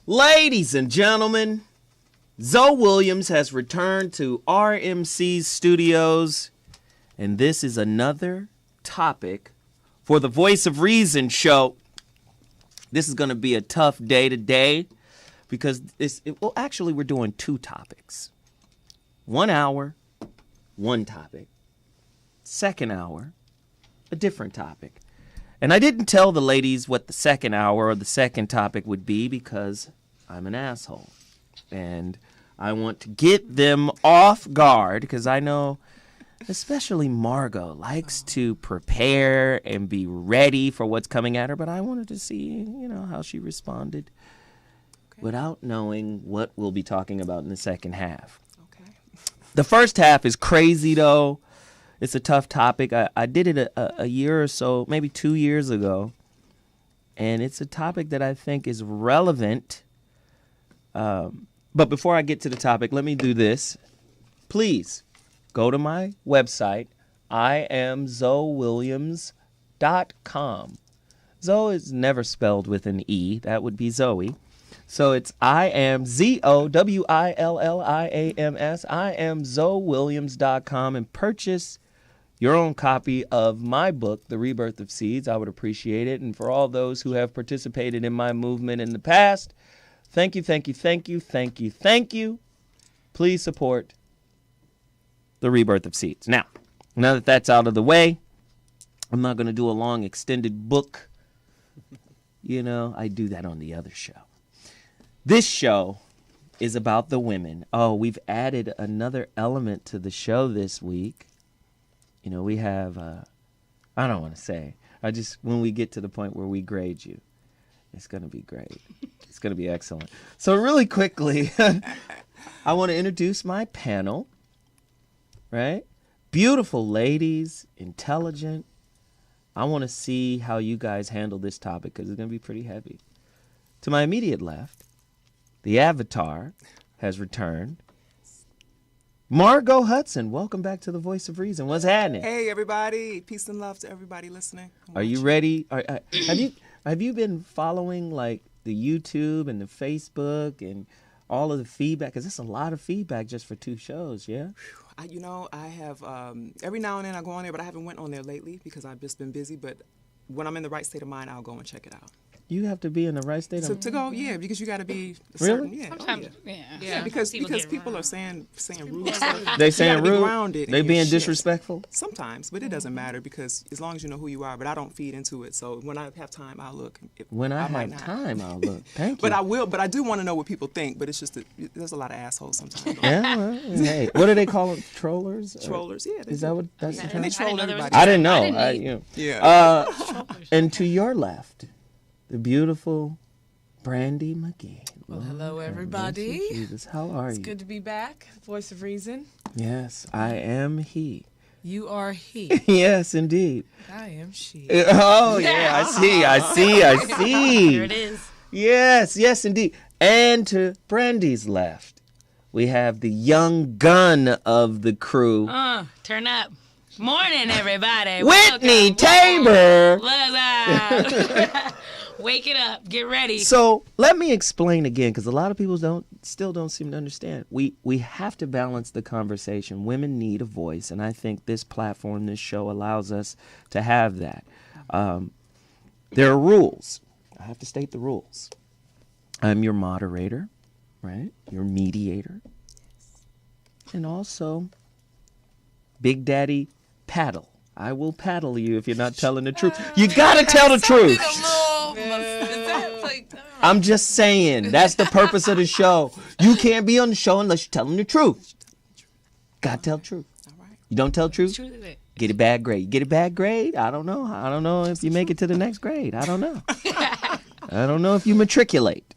Ladies and gentlemen, Zoe Williams has returned to RMC's studios, and this is another topic for the Voice of Reason show. This is going to be a tough day today because actually we're doing two topics. 1 hour, one topic. Second hour, a different topic. And I didn't tell the ladies what the second hour or the second topic would be because I'm an asshole. And I want to get them off guard because I know especially Margot likes to prepare and be ready for what's coming at her. But I wanted to see, how she responded without knowing what we'll be talking about in the second half. Okay. The first half is crazy, though. It's a tough topic. I did it a year or so, maybe 2 years ago. And it's a topic that I think is relevant. But before I get to the topic, let me do this. Please go to my website, iamzoewilliams.com. Zoe is never spelled with an E. That would be Zoe. So it's IamZoWilliams, iamzoewilliams.com, and purchase your own copy of my book, The Rebirth of Seeds. I would appreciate it. And for all those who have participated in my movement in the past, thank you, thank you, thank you, thank you, thank you. Please support The Rebirth of Seeds. Now that that's out of the way, I'm not going to do a long extended book. I do that on the other show. This show is about the women. Oh, we've added another element to the show this week. We have, I don't want to say, when we get to the point where we grade you, it's going to be great. It's going to be excellent. So really quickly, I want to introduce my panel, right? Beautiful ladies, intelligent. I want to see how you guys handle this topic because it's going to be pretty heavy. To my immediate left, the Avatar has returned. Margot Hudson, welcome back to the Voice of Reason. What's happening? Hey, everybody. Peace and love to everybody listening. Are you ready? Have you been following like the YouTube and the Facebook and all of the feedback? Because it's a lot of feedback just for 2 shows, yeah? I have, every now and then I go on there, but I haven't went on there lately because I've just been busy. But when I'm in the right state of mind, I'll go and check it out. You have to be in the right state of mind? To go, yeah, because you got to be certain. Really? Yeah. Sometimes, yeah, because people are saying rude stuff. They saying rude? Grounded they being disrespectful? Sometimes, but it doesn't matter because as long as you know who you are, but I don't feed into it. So when I have time, I'll look. When I have time, I'll look. Thank you. But I do want to know what people think, but it's just that there's a lot of assholes sometimes. Yeah, well, hey, what do they call them? Trollers? Trollers, yeah. Is that what that's the term? And they troll everybody. I didn't know. Yeah. And to your left, the beautiful Brandy McGee. Well, hello, everybody. Jesus, how are you? It's good to be back. Voice of Reason. Yes, I am he. You are he. Yes, indeed. I am she. Oh, yeah, I see. There it is. Yes, indeed. And to Brandy's left, we have the young gun of the crew. Turn up. Morning, everybody. Whitney Tabor. Wake it up. Get ready. So let me explain again, because a lot of people still don't seem to understand. We have to balance the conversation. Women need a voice, and I think this platform, this show, allows us to have that. There are rules. I have to state the rules. I'm your moderator, right? Your mediator. And also, Big Daddy Paddle. I will paddle you if you're not telling the truth. You gotta tell the truth. I'm just saying, that's the purpose of the show. You can't be on the show unless you're telling the truth. Gotta tell the truth. You don't tell the truth, get a bad grade. Get a bad grade? I don't know if you make it to the next grade. I don't know. I don't know if you matriculate.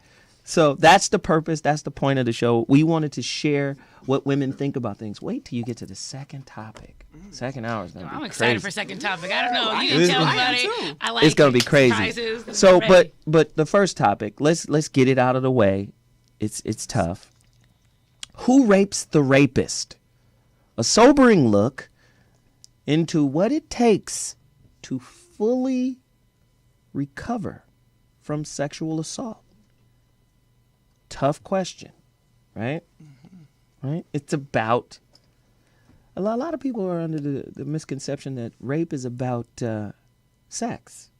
So that's the purpose. That's the point of the show. We wanted to share what women think about things. Wait till you get to the second topic. Second hour is going to be crazy. I'm excited for second topic. I don't know. You didn't tell anybody. I like it's going to be crazy. So, but the first topic, let's get it out of the way. It's tough. Who rapes the rapist? A sobering look into what it takes to fully recover from sexual assault. tough question, right? Right? It's about a lot of people are under the misconception that rape is about sex.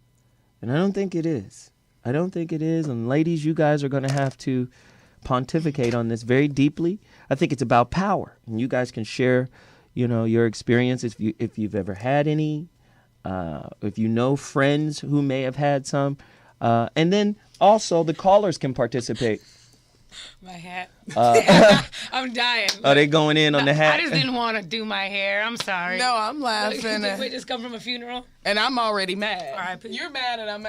And I don't think it is. I don't think it is. And ladies, you guys are going to have to pontificate on this very deeply. I think it's about power. And you guys can share, your experience if you've ever had any, if you know friends who may have had some. And then also the callers can participate. My hat. I'm dying. Are they going in on the hat? I just didn't want to do my hair. I'm sorry. No, I'm laughing. We just come from a funeral. And I'm already mad. All right, you're mad and I'm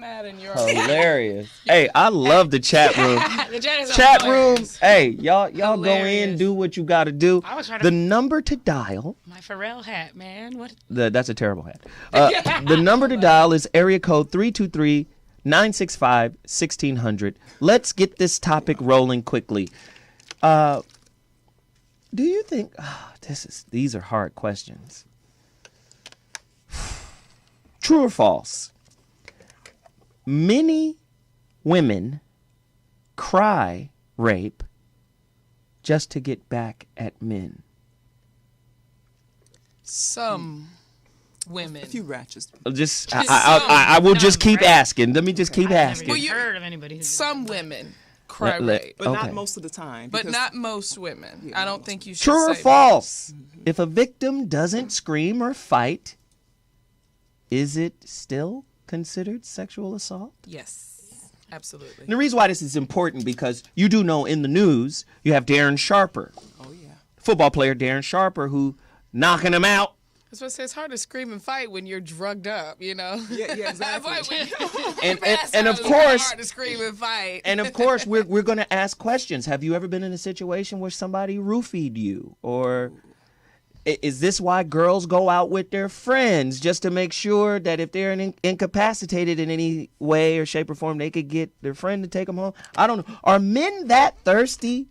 mad and you're hilarious. Hey, I love the chat room. The chat is chat hilarious. room. Hey, y'all go in, do what you got to do. I was trying to the number to dial. My Pharrell hat, man. What? That's a terrible hat. The number to dial is area code 323-965-1600. Let's get this topic rolling quickly. Do you think these are hard questions? True or false? Many women cry rape just to get back at men. Some women. A few ratchets. I will just keep asking. Let me just keep asking. I've never heard of anybody who's some women cry rape. But not most of the time. But not most women. Yeah, I don't think you should True or say false? If a victim doesn't scream or fight, is it still considered sexual assault? Yes, absolutely. And the reason why this is important because you do know in the news you have Darren Sharper. Oh yeah. Football player Darren Sharper who knocking him out. That's what I say. It's hard to scream and fight when you're drugged up, Yeah, exactly. and of course, hard to scream and fight. And of course, we're going to ask questions. Have you ever been in a situation where somebody roofied you, or is this why girls go out with their friends just to make sure that if they're incapacitated in any way or shape or form, they could get their friend to take them home? I don't know. Are men that thirsty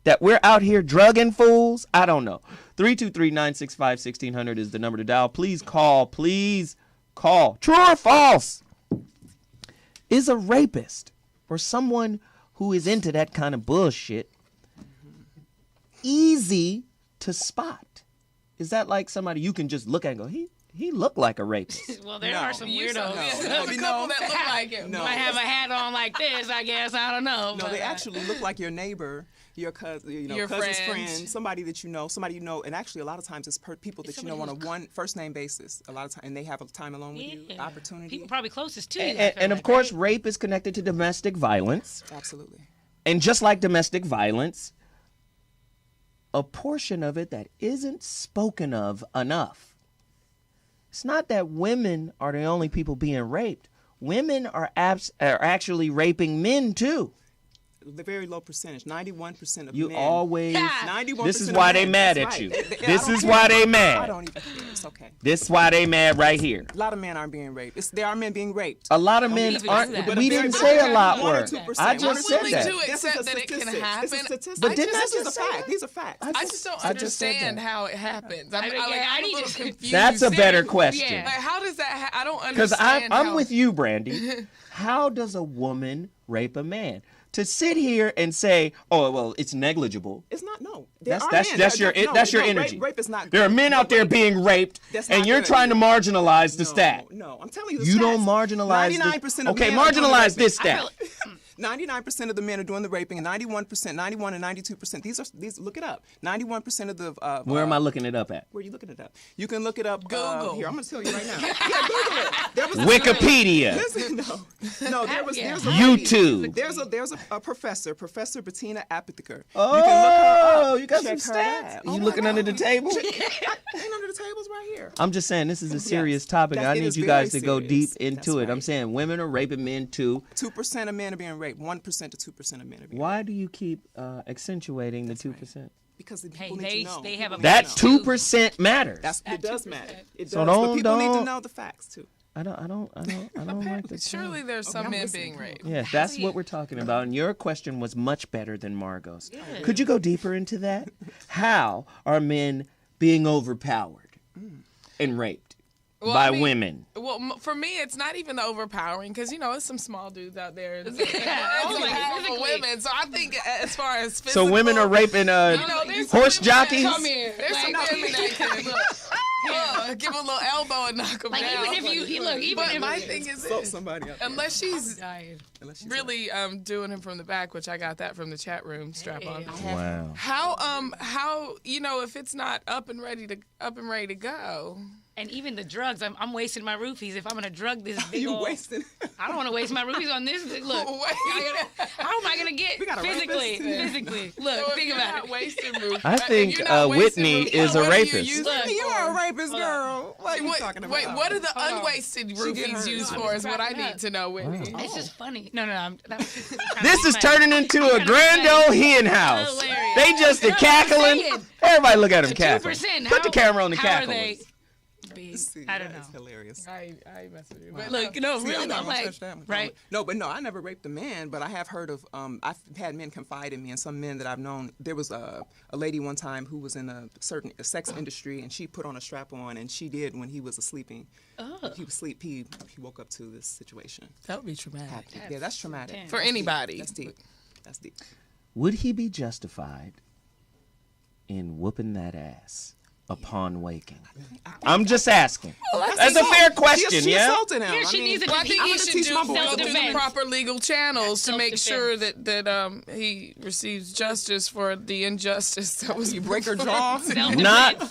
that we're out here drugging fools? I don't know. 323-965-1600 is the number to dial. Please call. Please call. True or false? Is a rapist or someone who is into that kind of bullshit easy to spot? Is that like somebody you can just look at and go, he looked like a rapist? Well, there are some weirdos. There's a couple that look like him. No. Might have a hat on like this, I guess. I don't know. No, they actually look like your neighbor, your cousin, your cousin's friend, somebody that you know, and actually a lot of times it's people that you know on a one first name basis. A lot of times, and they have a time alone with you, opportunity. People probably closest to you. And of course, rape is connected to domestic violence. Absolutely. And just like domestic violence, a portion of it that isn't spoken of enough. It's not that women are the only people being raped. Women are actually raping men too. The very low percentage, 91% of you men. Always. 91%. This is why they mad at you. This is why they mad. I don't even care. It's okay. This is why they mad right here. A lot of men aren't being raped. There are men being raped. A lot of men aren't. We didn't say a lot were. I just said that. To accept that it can happen. But didn't this is a fact. These are facts. I just don't understand how it happens. I'm a little confused. That's a better question. Like, how does that? I don't understand. Because I'm with you, Brandy. How does a woman rape a man? To sit here and say, "Oh, well, it's negligible." It's not. No, that's your energy. Rape is not. There are men out there being raped, and you're trying to marginalize the stat. No, I'm telling you. You don't marginalize. 99% of men. Okay, marginalize this stat. 99% of the men are doing the raping, and 91% and 92%. These. Look it up. 91% of the. Where am I looking it up at? Where are you looking it up? You can look it up. Google. Here, I'm going to tell you right now. Yeah, Google it. Wikipedia. No, there was YouTube. There's a professor, Professor Bettina Aptheker. You got some stats. You looking under the table? Ain't under the tables right here. I'm just saying this is a serious topic. I need you guys to go deep into it. I'm saying women are raping men too. 2% of men are being raped. 1% to 2% of men are being raped. Why do you keep accentuating the 2%? Because the people need to know. They have that 2% matters. It does matter. It does. So but people need to know the facts too. I don't like this. Surely there's some men being raped. Yeah, that's what we're talking about. And your question was much better than Margot's. Yeah. Could you go deeper into that? How are men being overpowered and raped? by women? Well, for me, it's not even the overpowering because, there's some small dudes out there. And some powerful women. So I think as far as physical. So women are raping horse jockeys? Come here. There's some women that can give a little elbow and knock them down. Even if you look, but my thing is this, somebody up unless she's really doing him from the back, which I got that from the chat room strap on. Wow. How if it's not up and ready to go. And even the drugs, I'm wasting my roofies if I'm gonna drug this big You old. wasting. I don't want to waste my roofies on this. Look, how am I gonna get physically? Physically, look, think about it. Wasting roofies. I think Whitney is a rapist. Look, You are a rapist, girl. What are you talking about? Wait, what are the unwasted roofies used for? Is what I need to know, Whitney. It's just funny. No. This is turning into a grand old hen house. Hilarious. They just are cackling. Everybody look at them cackling. 2%. Put the camera on the how are cackle. they? I don't know. It's hilarious. I mess with you. But look, really, I'm not I'm gonna like, touch that one. right? No, I never raped a man, but I have heard of, I've had men confide in me, and some men that I've known. There was a lady one time who was in a certain sex industry, and she put on a strap on, and she did when he was sleeping. He was asleep. He woke up to this situation. That would be traumatic. Yeah, that's traumatic. intense. For anybody. That's deep. That's deep. Would he be justified in whooping that ass upon waking? I'm just asking. That's a fair question, She yeah? assaulted him. Here, she needs to Well, I think I'm he gonna should teach my boy go through the self-defense. proper legal channels to make sure Self-defense. that he receives justice for the injustice that was You break her jaw?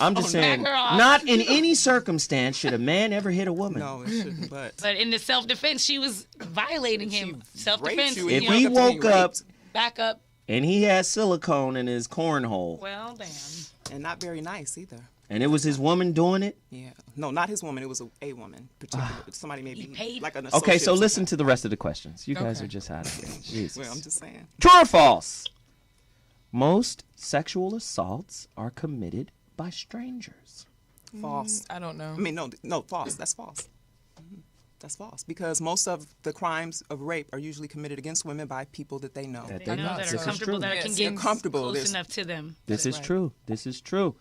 I'm just saying, Back her off. not in any circumstance should a man ever hit a woman. No, it shouldn't. But But in the self-defense, she was violating him. Self-defense. raped you. If You he woke up to woke being up raped. Back up. and he had silicone in his cornhole, Well, damn. And not very nice either. and it was his woman doing it. Yeah. No, not his woman. It was a woman. Particular. Somebody maybe paid? like an associate. Okay, so or listen something. to the rest of the questions. You guys Okay. are just out of here. Jesus. Well, I'm just saying. True or false? Most sexual assaults are committed by strangers. False. I don't know. I mean, no, false. That's false. That's false because most of the crimes of rape are usually committed against women by people that they know. That They they know know. that This are is comfortable, true. that Yes, can they're get comfortable. close There's- enough to them. This is right. true. This is true.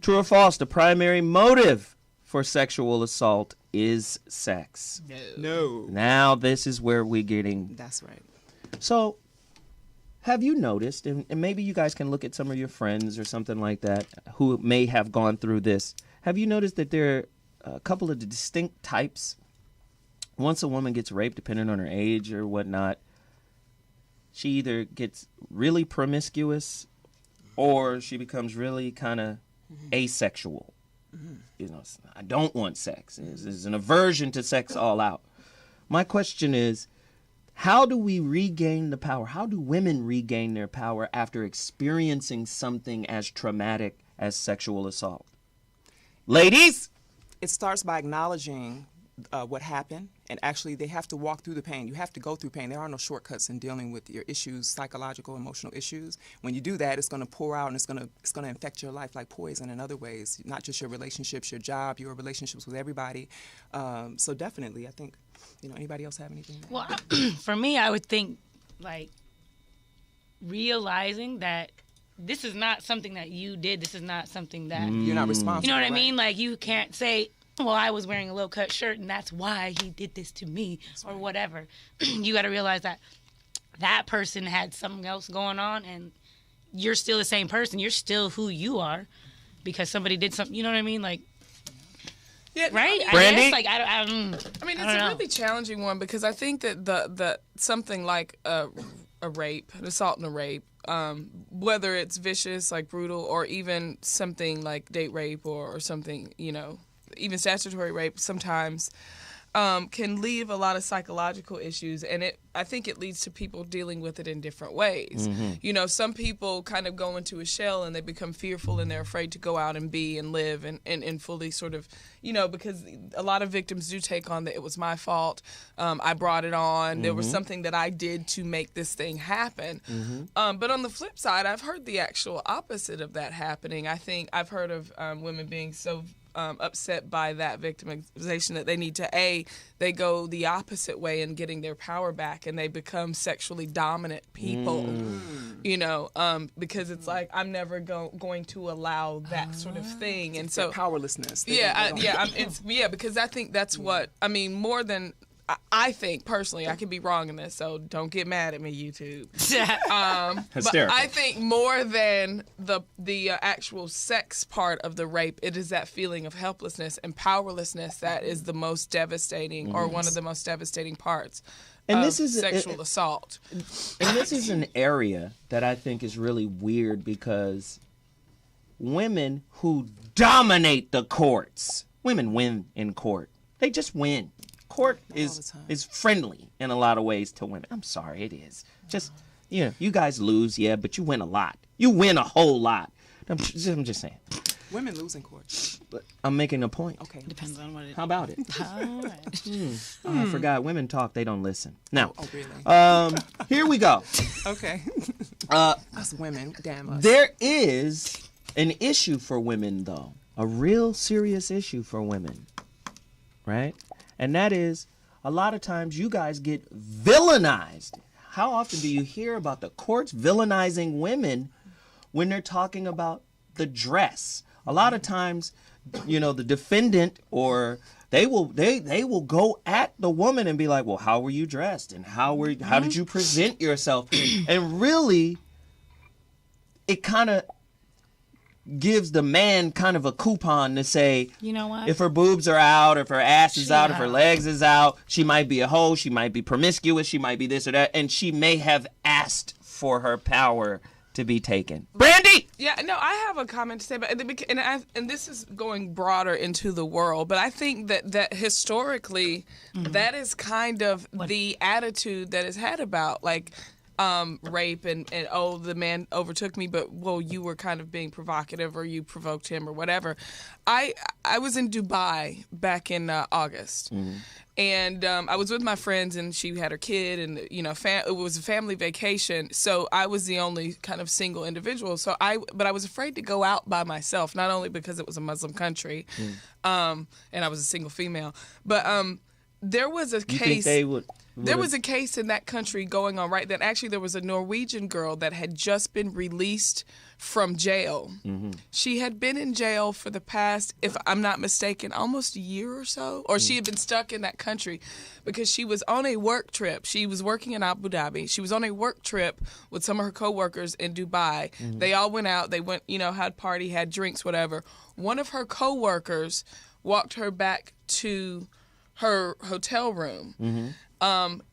True or false? The primary motive for sexual assault is sex. No. Now this is where we're getting. That's right. So, have you noticed, and maybe you guys can look at some of your friends or something like that who may have gone through this. Have you noticed that there are a couple of distinct types? Once a woman gets raped, depending on her age or whatnot, she either gets really promiscuous or she becomes really kind of asexual. You know, I don't want sex. There's an aversion to sex all out. My question is, how do we regain the power? How do women regain their power after experiencing something as traumatic as sexual assault? Ladies? It starts by acknowledging what happened, and actually they have to walk through the pain. You have to go through pain. There are no shortcuts in dealing with your issues, psychological, emotional issues. When you do that, it's going to pour out and it's going to infect your life like poison in other ways, not just your relationships, your job, your relationships with everybody. So definitely, I think, anybody else have anything? Well, for me, I would think, like, realizing that this is not something that you did. This is not something that, You're not responsible. you know what I right? mean? Like, you can't say, well, I was wearing a low-cut shirt, and that's why he did this to me, or whatever. You got to realize that that person had something else going on, and you're still the same person. You're still who you are because somebody did something. You know what I mean? Like, Yeah, right? Brandy? I guess, like, I mean, it's I don't a know. really challenging one because I think that the something like a rape, an assault and a rape, whether it's vicious, like brutal, or even something like date rape or something, even statutory rape sometimes can leave a lot of psychological issues, and I think it leads to people dealing with it in different ways. Some people kind of go into a shell and they become fearful and they're afraid to go out and be and live and fully sort of, because a lot of victims do take on that it was my fault, I brought it on, there was something that I did to make this thing happen. But on the flip side, I've heard the actual opposite of that happening. I think I've heard of women being so upset by that victimization that they need to they go the opposite way in getting their power back and they become sexually dominant people. you know, because it's like I'm never going to allow that sort of thing, and so powerlessness. Because I think that's what I mean more than. I think personally, I could be wrong in this, so don't get mad at me, YouTube. But I think more than the actual sex part of the rape, it is that feeling of helplessness and powerlessness that is the most devastating, or one of the most devastating parts. And this is sexual assault. And this is an area that I think is really weird because women who dominate the courts, women win in court. They just win. Court is friendly in a lot of ways to women. I'm sorry, it is. Just, you guys lose, yeah, but you win a lot. You win a whole lot. I'm just saying. Women lose in court. But I'm making a point. Okay. Depends on what it is. How about it? All right. I forgot. Women talk, they don't listen. Now, really? Here we go. Okay. Us women, damn us. There is an issue for women, though. A real serious issue for women. Right? And that is, a lot of times you guys get villainized. How often do you hear about the courts villainizing women when they're talking about the dress? A lot of times, the defendant or they will go at the woman and be like, well, how were you dressed? And how did you present yourself? And really, it kind of gives the man kind of a coupon to say, you know what? If her boobs are out, if her ass is out, if her legs is out, she might be a hoe, she might be promiscuous, she might be this or that, and she may have asked for her power to be taken. Brandy! Yeah, no, I have a comment to say about it, and this is going broader into the world, but I think that historically, that is kind of the attitude that is had about, like, rape and the man overtook me, but you were kind of being provocative or you provoked him or whatever. I was in Dubai back in August, and I was with my friends and she had her kid, and it was a family vacation, so I was the only kind of single individual. But I was afraid to go out by myself, not only because it was a Muslim country, and I was a single female, but there was a case. There was a case in that country going on right then. Actually, there was a Norwegian girl that had just been released from jail. She had been in jail for the past, if I'm not mistaken, almost a year or so. Or she had been stuck in that country because she was on a work trip. She was working in Abu Dhabi. She was on a work trip with some of her coworkers in Dubai. They all went out. They went, had party, had drinks, whatever. One of her coworkers walked her back to her hotel room.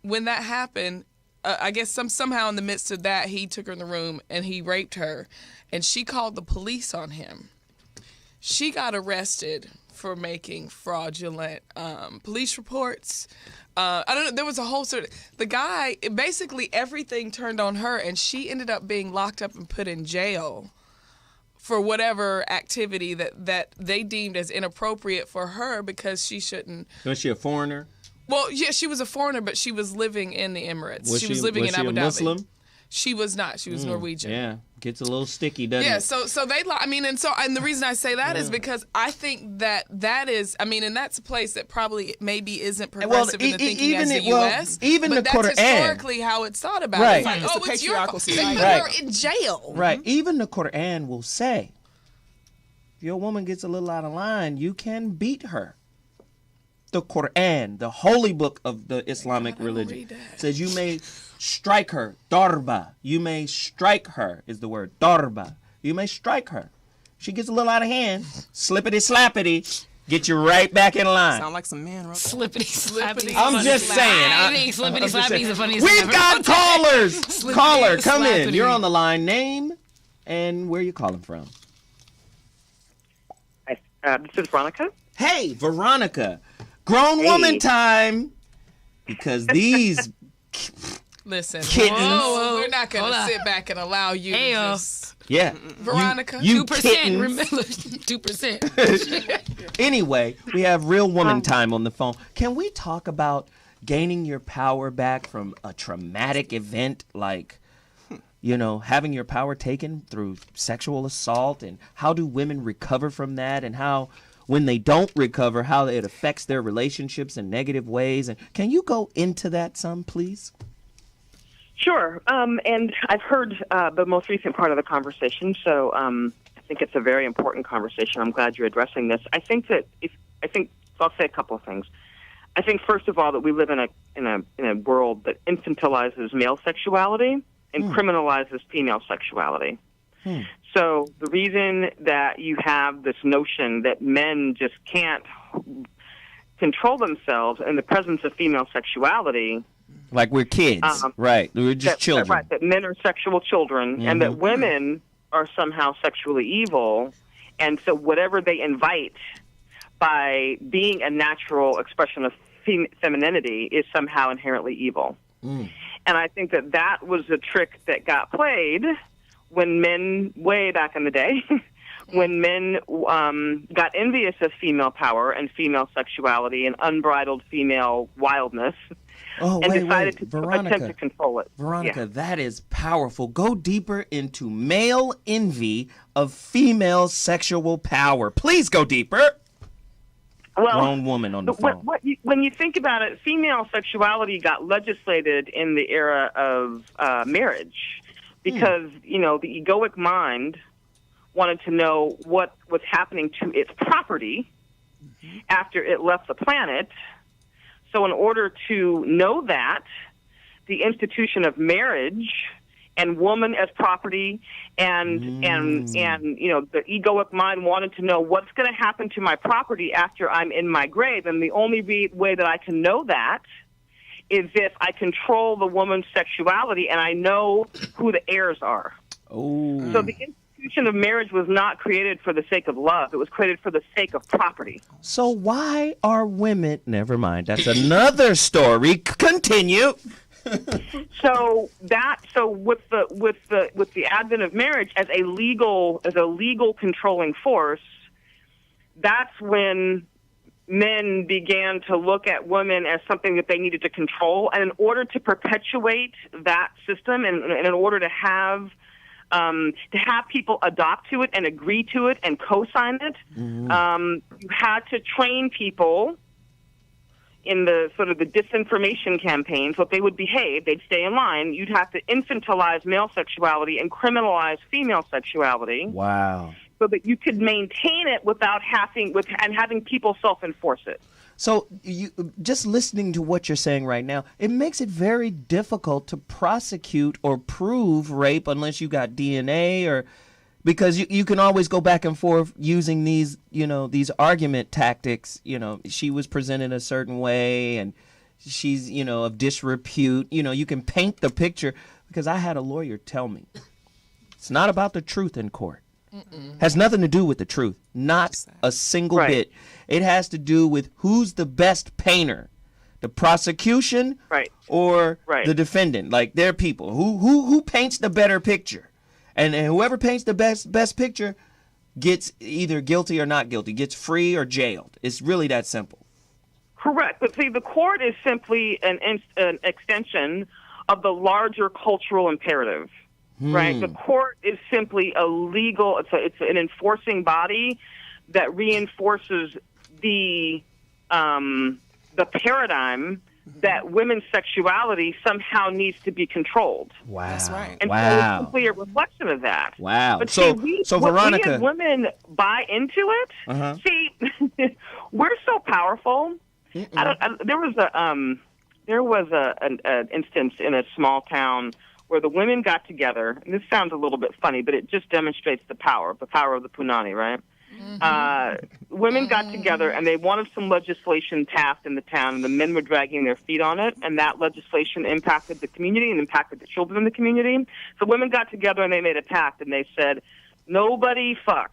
When that happened, I guess somehow in the midst of that, he took her in the room and he raped her, and she called the police on him. She got arrested for making fraudulent police reports. I don't know. There was a whole the guy, basically everything turned on her, and she ended up being locked up and put in jail for whatever activity that they deemed as inappropriate for her because she shouldn't. Was she a foreigner? Well, yeah, she was a foreigner, but she was living in the Emirates. She was living in Abu Dhabi. Muslim? She was not. She was Norwegian. Yeah, gets a little sticky, doesn't it? Yeah, so they, and the reason I say that is because I think that is, and that's a place that probably maybe isn't progressive in the thinking as the U.S. Even but the that's Quran. Historically how it's thought about. Right. It's like, It's a it's your patriarchal fault. They society. put her in jail. Right. Even the Quran will say, if your woman gets a little out of line, you can beat her. The Quran, the holy book of the Islamic religion, says you may strike her. Darba. You may strike her is the word. Darba. You may strike her. She gets a little out of hand. Slippity slappity. Get you right back in line. Sound like some man wrote that. Slippity slappity. I'm just saying. I think slippity slappity is the funniest We've thing got callers. Slippity Caller, come in. slappity. You're on the line. Name and where you calling from? This is Veronica. Hey, Veronica. Grown woman time. Because these Listen, kittens. we're not going Hold to on. sit back and allow you to Heyo. just... Yeah. Veronica, You 2%. kittens. Remember, 2%. Anyway, we have real woman time on the phone. Can we talk about gaining your power back from a traumatic event like, having your power taken through sexual assault, and how do women recover from that, and how, when they don't recover, how it affects their relationships in negative ways? And can you go into that some, please? Sure. And I've heard the most recent part of the conversation, so I think it's a very important conversation. I'm glad you're addressing this. I think I'll say a couple of things. I think first of all that we live in a world that infantilizes male sexuality and criminalizes female sexuality. So the reason that you have this notion that men just can't control themselves in the presence of female sexuality, like we're kids, right? We're just children. Right, that men are sexual children, and that women are somehow sexually evil, and so whatever they invite by being a natural expression of femininity is somehow inherently evil. And I think that was a trick that got played when men, way back in the day, when men got envious of female power and female sexuality and unbridled female wildness, and decided to attempt to control it. Veronica, that is powerful. Go deeper into male envy of female sexual power. Please go deeper. Well, grown woman on the phone. When you think about it, female sexuality got legislated in the era of marriage because, the egoic mind wanted to know what was happening to its property after it left the planet. So in order to know that, the institution of marriage and woman as property and the egoic mind wanted to know what's going to happen to my property after I'm in my grave. And the only way that I can know that is if I control the woman's sexuality and I know who the heirs are. Oh. So the institution of marriage was not created for the sake of love. It was created for the sake of property. So why are women... Never mind. That's another story. Continue. So with the advent of marriage as a legal controlling force, that's when men began to look at women as something that they needed to control, and in order to perpetuate that system, and in order to have people adopt to it and agree to it and co-sign it, you had to train people in the sort of the disinformation campaigns, what they would behave, they'd stay in line. You'd have to infantilize male sexuality and criminalize female sexuality. Wow. So that you could maintain it without having people self-enforce it. So you just listening to what you're saying right now, it makes it very difficult to prosecute or prove rape unless you got DNA or... Because you can always go back and forth using these argument tactics. She was presented a certain way and she's, of disrepute. You can paint the picture because I had a lawyer tell me it's not about the truth in court. Has nothing to do with the truth. Not a single bit. It has to do with who's the best painter. The prosecution or the defendant. Like they're people. Who paints the better picture? And whoever paints the best picture gets either guilty or not guilty, gets free or jailed. It's really that simple. Correct. But see, the court is simply an extension of the larger cultural imperative, right? The court is simply it's an enforcing body that reinforces the paradigm that women's sexuality somehow needs to be Wow. That's right. And so it's simply a reflection of that. Wow. But so we Veronica... as women buy into it. See, we're so powerful. There was an instance in a small town where the women got together, and this sounds a little bit funny, but it just demonstrates the power of the Punani, right? Women got together and they wanted some legislation passed in the town, and the men were dragging their feet on it, and that legislation impacted the community and impacted the children in the community. So women got together and they made a pact, and they said, nobody fucks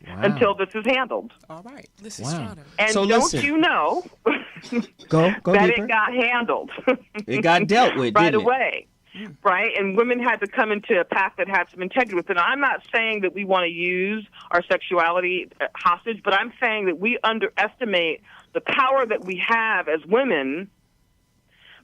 until this is handled. All right. This is Strata. And so don't listen. you know go that deeper. it got handled. It got dealt with, right didn't it? away. Right? And women had to come into a pact that had some integrity with it. And I'm not saying that we want to use our sexuality hostage, but I'm saying that we underestimate the power that we have as women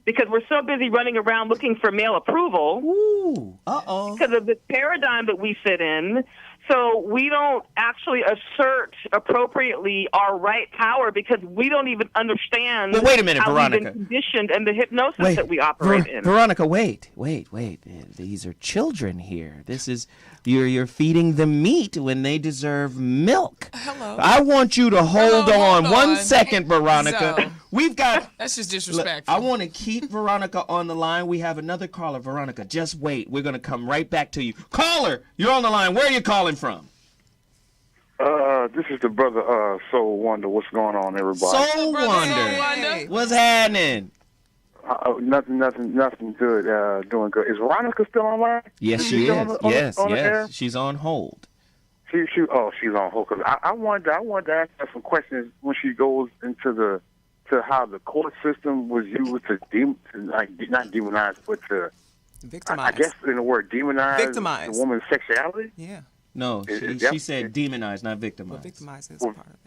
because we're so busy running around looking for male approval Ooh, uh-oh. because of the paradigm that we sit in. So we don't actually assert appropriately our right power because we don't even understand Well, wait a minute, how Veronica. we've been conditioned and the hypnosis that we operate in. Veronica, wait. These are children here. This is you're feeding them meat when they deserve milk. Hello. I want you to hold Hello, on hold 1 on. second, Veronica. So- We've got. That's just Look, disrespectful. I want to keep Veronica on the line. We have another caller. Veronica, just wait. We're going to come right back to you. Caller, you're on the line. Where are you calling from? This is the brother Soul Wonder. What's going on, everybody? Soul Brother Wonder. Soul Wonder. Hey. What's happening? Nothing good. Doing good. Is Veronica still online? Yes, she She's is. on the- Yes, on the air? yes. She's on hold. She's on hold. 'Cause I wanted to ask her some questions when she goes into how the court system was used to not demonize, but to Victimized. I guess in the word demonize Victimize. the woman's sexuality. Yeah. No, Is she that- said demonized, not Well, victimized. victimized is Well, part of it.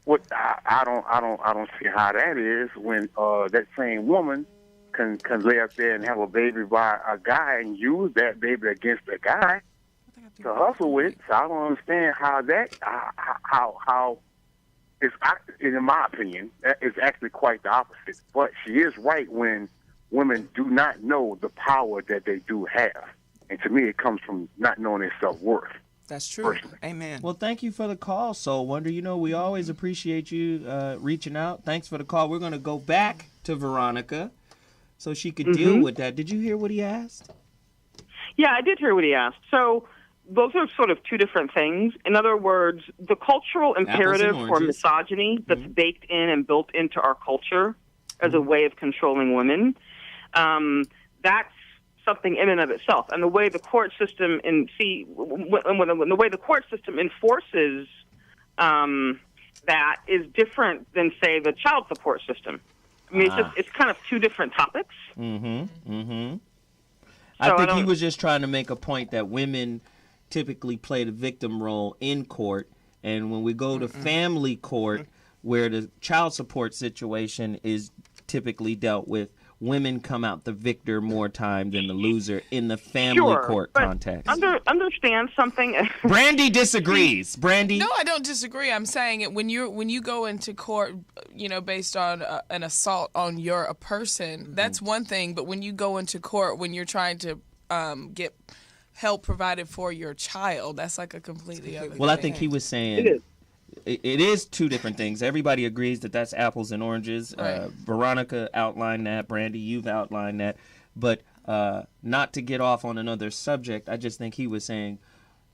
What I don't see how that is when that same woman can lay up there and have a baby by a guy and use that baby against the guy to hustle with. So I don't understand how that how it's, in my opinion, it's actually quite the opposite. But she is right when women do not know the power that they do have, and to me, it comes from not knowing their self-worth. That's true. Personally. Amen. Well, thank you for the call, Soul Wonder. You know, we always appreciate you reaching out. Thanks for the call. We're going to go back to Veronica so she could deal with that. Did you hear what he asked? Yeah, I did hear what he asked. So those are sort of two different things. In other words, the cultural imperative for oranges. misogyny that's baked in and built into our culture as a way of controlling women, that's something in and of itself. And the way the court system when the way the court system enforces that is different than, say, the child support system. I mean, it's kind of two different topics. I So I think he don't- was just trying to make a point that women typically play the victim role in court. And when we go to family court, where the child support situation is typically dealt with, women come out the victor more time than the loser in the family court but context. Understand something. Brandy disagrees. Brandy? No, I don't disagree. I'm saying it when you go into court, based on an assault on a person, that's one thing. But when you go into court when you're trying to get help provided for your child, that's like a completely other. Well, I thing. think he was saying It is. it is two different things. Everybody agrees that that's apples and oranges. Right. Veronica outlined that. Brandy, you've outlined that. But not to get off on another subject, I just think he was saying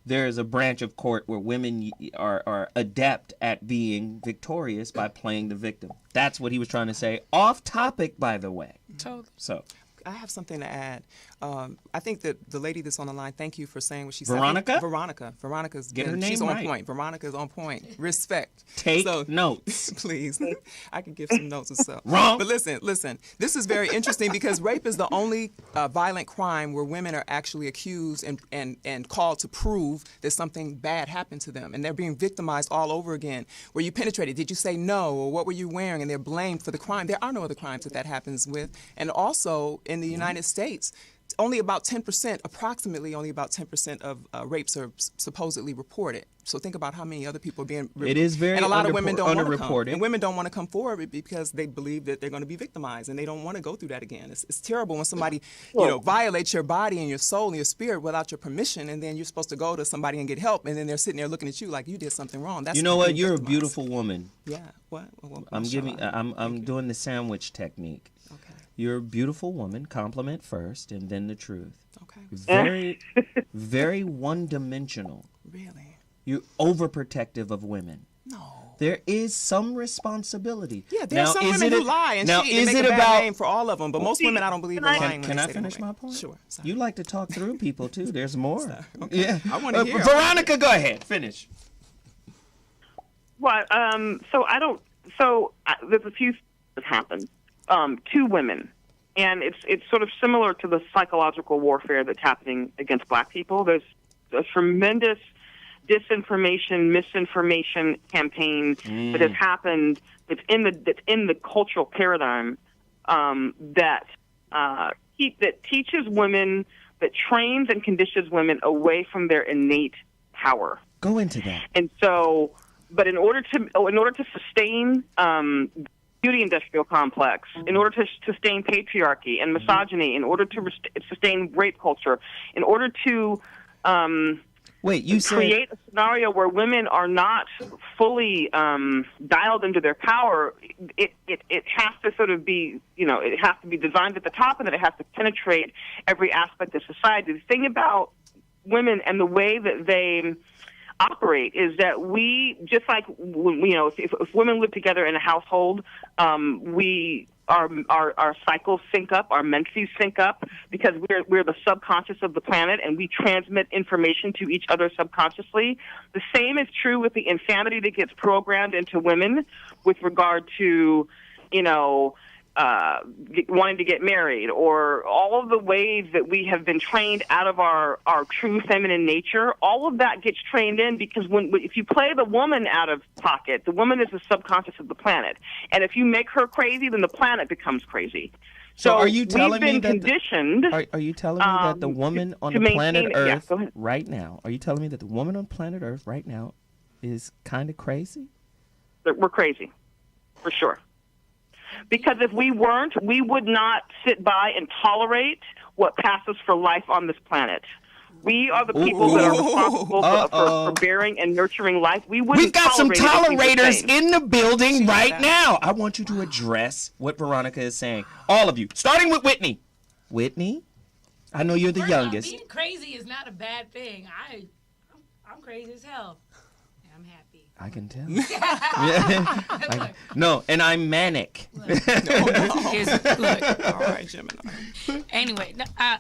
there is a branch of court where women are adept at being victorious by playing the victim. That's what he was trying to say. Off topic, by the way. Totally. So, I have something to add. I think that the lady that's on the line, thank you for saying what she Veronica? said. Veronica's Get her she's name on right. point. Veronica's on point. Respect. take So- notes. Please. I can give some notes as well. Wrong. But listen. This is very interesting because rape is the only violent crime where women are actually accused and called to prove that something bad happened to them. And they're being victimized all over again. Were you penetrated? Did you say no? Or what were you wearing? And they're blamed for the crime. There are no other crimes that happens with. And also in the United States, only about 10%, approximately only about 10% of rapes are supposedly reported. So think about how many other people are being. It is very and a lot of women don't want to come. underreported. And women don't want to come forward because they believe that they're going to be victimized and they don't want to go through that again. It's terrible when somebody violates your body and your soul and your spirit without your permission, and then you're supposed to go to somebody and get help, and then they're sitting there looking at you like you did something wrong. That's You know what? being You're a victimized. beautiful woman. Yeah. What? I'm doing the sandwich technique. Okay. You're a beautiful woman. Compliment first, and then the truth. Okay. Very, very one-dimensional. Really? You're overprotective of women. No. There is some responsibility. Yeah, there's some is women it who lie and now, cheat is and make it a bad about? name for all of them, but most women I don't believe are lying. when Can they I say finish they're my right. point? Sure. Sorry. You like to talk through people too. There's more. Okay. Yeah, I wanna hear. Veronica, go ahead. Finish. Well, there's a few things that happened to women, and it's sort of similar to the psychological warfare that's happening against Black people. There's a tremendous disinformation, misinformation campaign that has happened that's in the cultural paradigm that teaches women, that trains and conditions women away from their innate power. Go into that. And so, but in order to sustain beauty industrial complex, in order to sustain patriarchy and misogyny, in order to sustain rape culture, in order to create a scenario where women are not fully dialed into their power, it has to sort of be, it has to be designed at the top, and then it has to penetrate every aspect of society. The thing about women and the way that they operate is that we, just like, if women live together in a household, our cycles sync up, our menses sync up, because we're the subconscious of the planet, and we transmit information to each other subconsciously. The same is true with the insanity that gets programmed into women with regard to, wanting to get married, or all of the ways that we have been trained out of our true feminine nature. All of that gets trained in, because if you play the woman out of pocket, the woman is the subconscious of the planet, and if you make her crazy, then the planet becomes crazy. So are you telling me that conditioned? Are you telling me that the woman on the planet Earth right now? Are you telling me that the woman on planet Earth right now is kind of crazy? We're crazy, for sure. Because if we weren't, we would not sit by and tolerate what passes for life on this planet. We are the people that are responsible for bearing and nurturing life. We've got some tolerators in the building right now. I want you to address what Veronica is saying. All of you, starting with Whitney. Whitney, I know you're the youngest. Being crazy is not a bad thing. I'm crazy as hell. I'm happy. I can tell. No, and I'm manic. Look. All right, Gemini. Anyway, I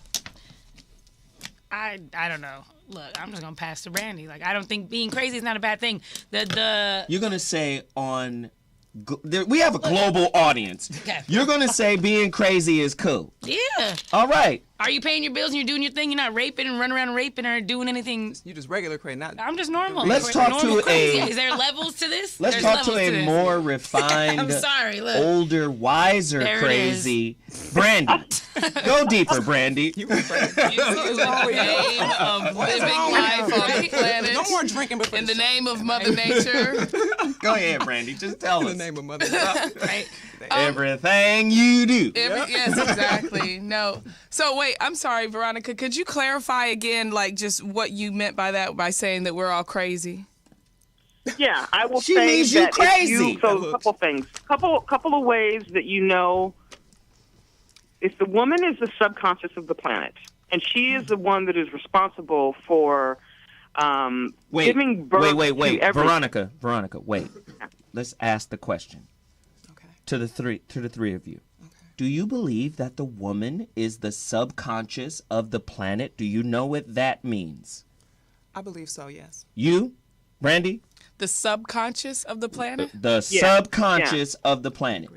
don't know. Look, I'm just gonna pass to Brandy. Like, I don't think being crazy is not a bad thing. You're gonna say we have a global audience. Okay. You're gonna say being crazy is cool. Yeah. All right. Are you paying your bills and you're doing your thing? You're not raping and running around raping or doing anything. You just regular crazy. I'm just normal. Let's talk to Is there levels to this? Let's talk to a more refined, I'm sorry, look. older, wiser crazy. Brandy. Go deeper, Brandy. You the name of living life on the planet. No more drinking before in the name of Mother Nature. Go ahead, Brandy. Just tell us. In the name of Mother Nature. Right. Everything you do. Yes, exactly. No. So wait, I'm sorry, Veronica. Could you clarify again, like, just what you meant by that, by saying that we're all crazy? Yeah, I will she say means that you crazy. So a couple things. Couple of ways that if the woman is the subconscious of the planet, and she is the one that is responsible for giving birth to everything. Veronica, wait. Let's ask the question. To the three of you. Okay. Do you believe that the woman is the subconscious of the planet? Do you know what that means? I believe so, yes. You, Brandy? The subconscious of the planet? The subconscious of the planet.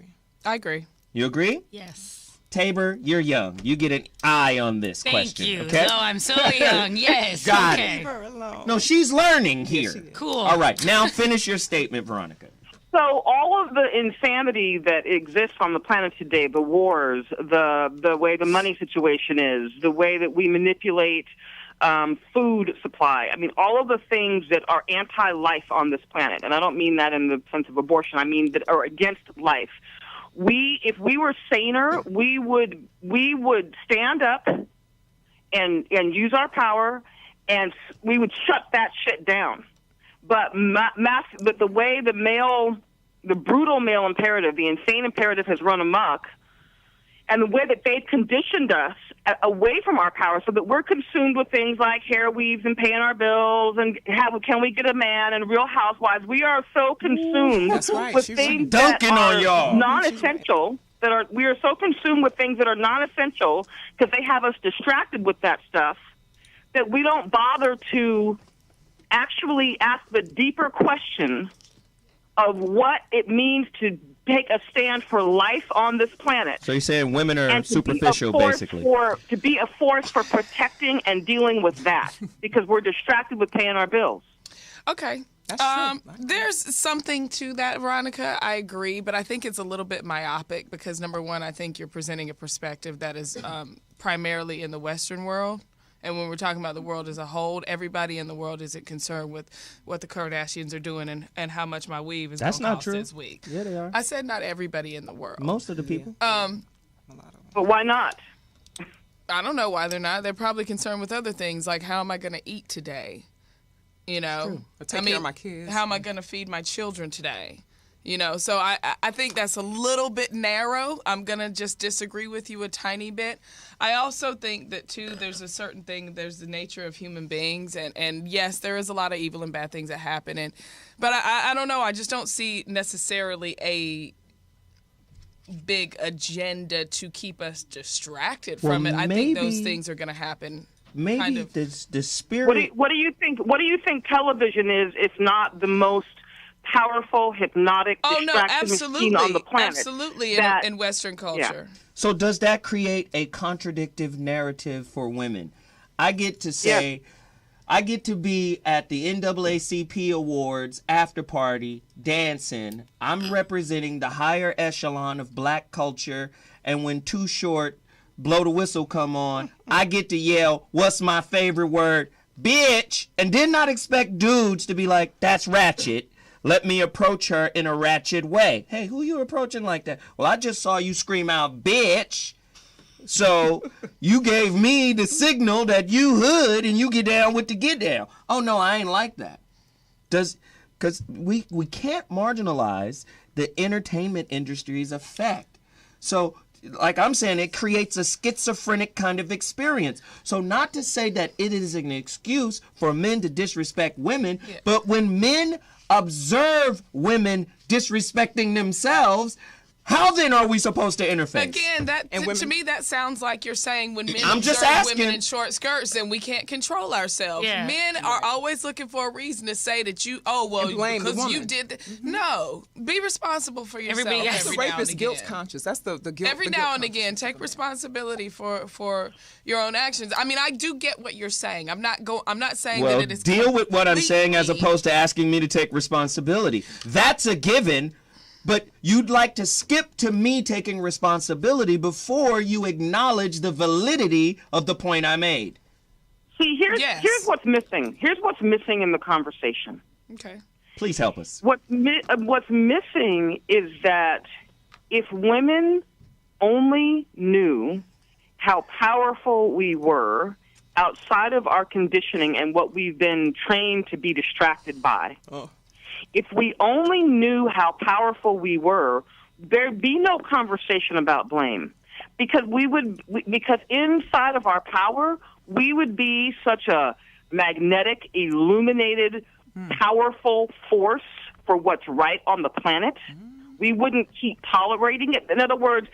I agree. You agree? Yes. Tabor, you're young. You get an eye on this question. Thank you. Okay? No, I'm so young. Yes. Got okay. it. No, she's learning here. Cool. All right. Now finish your statement, Veronica. So all of the insanity that exists on the planet today, the wars, the way the money situation is, the way that we manipulate food supply, I mean, all of the things that are anti-life on this planet, and I don't mean that in the sense of abortion, I mean that are against life. If we were saner, we would stand up and use our power, and we would shut that shit down. But the way the brutal male imperative, the insane imperative has run amok, and the way that they've conditioned us away from our power so that we're consumed with things like hair weaves and paying our bills and can we get a man and Real Housewives. We are so consumed with things that are non-essential. We are so consumed with things that are non-essential because they have us distracted with that stuff that we don't bother to actually ask the deeper question of what it means to take a stand for life on this planet. So you're saying women are superficial, basically. To be a force for protecting and dealing with that, because we're distracted with paying our bills. Okay. That's true. There's something to that, Veronica. I agree, but I think it's a little bit myopic because, number one, I think you're presenting a perspective that is primarily in the Western world. And when we're talking about the world as a whole, everybody in the world isn't concerned with what the Kardashians are doing and how much my weave is going to cost this week. Yeah, they are. I said not everybody in the world. Most of the people. But why not? I don't know why they're not. They're probably concerned with other things, like how am I going to eat today? You know, Take care of my kids. How am I going to feed my children today? You know, so I think that's a little bit narrow. I'm going to just disagree with you a tiny bit. I also think that, too, there's a certain thing, there's the nature of human beings. And yes, there is a lot of evil and bad things that happen. But I don't know. I just don't see necessarily a big agenda to keep us distracted from it. I think those things are going to happen. Maybe kind of. the spirit. What do you think? What do you think television is? It's not the most powerful, hypnotic, distracting machine on the planet. Absolutely, in Western culture. Yeah. So does that create a contradictive narrative for women? I get to say, I get to be at the NAACP Awards after party dancing. I'm representing the higher echelon of black culture, and when Too Short blow the whistle come on, I get to yell, "What's my favorite word? Bitch!" And did not expect dudes to be like, "That's ratchet. Let me approach her in a ratchet way." Hey, who you approaching like that? Well, I just saw you scream out, "Bitch." So you gave me the signal that you hood and you get down with the get down. Oh, no, I ain't like that. Because we can't marginalize the entertainment industry's effect. So like I'm saying, it creates a schizophrenic kind of experience. So not to say that it is an excuse for men to disrespect women, but when men observe women disrespecting themselves, how then are we supposed to interface? Again, to me that sounds like you're saying when men I'm just observe asking. women in short skirts, then we can't control ourselves. Yeah. Men are always looking for a reason to say that blame the because you woman. did No, be responsible for yourself. Everybody has every The now and rapist guilt again. conscious. That's the guilt. Every the now guilt and again, conscious. take responsibility for your own actions. I mean, I do get what you're saying. I'm not saying Well, that it is deal with what I'm saying as completely- opposed to asking me to take responsibility. That's a given, but you'd like to skip to me taking responsibility before you acknowledge the validity of the point I made. See, here's what's missing. Here's what's missing in the conversation. Okay. Please help us. What's missing is that if women only knew how powerful we were outside of our conditioning and what we've been trained to be distracted by, if we only knew how powerful we were, there'd be no conversation about blame. Because because inside of our power, we would be such a magnetic, illuminated, powerful force for what's right on the planet. We wouldn't keep tolerating it. In other words,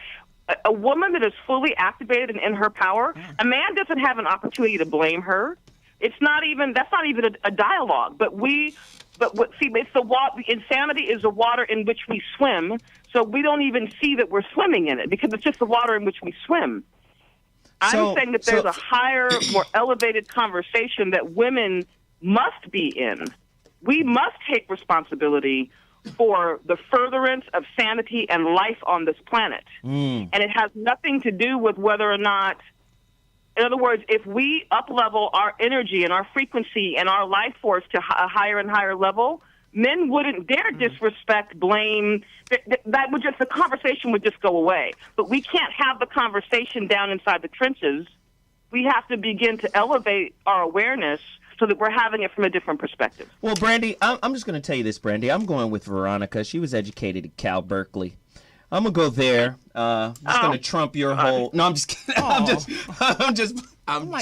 a woman that is fully activated and in her power, a man doesn't have an opportunity to blame her. That's not even a dialogue. It's the water. Insanity is the water in which we swim. So we don't even see that we're swimming in it because it's just the water in which we swim. I'm saying that there's a higher, more elevated conversation that women must be in. We must take responsibility for the furtherance of sanity and life on this planet. And it has nothing to do with whether or not, in other words, if we up-level our energy and our frequency and our life force to a higher and higher level, men wouldn't dare disrespect, blame. The conversation would just go away. But we can't have the conversation down inside the trenches. We have to begin to elevate our awareness so that we're having it from a different perspective. Well, Brandy, I'm just going to tell you this, Brandy. I'm going with Veronica. She was educated at Cal Berkeley. I'm going to go there. I'm just going to trump your whole... No, I'm just kidding. I'm just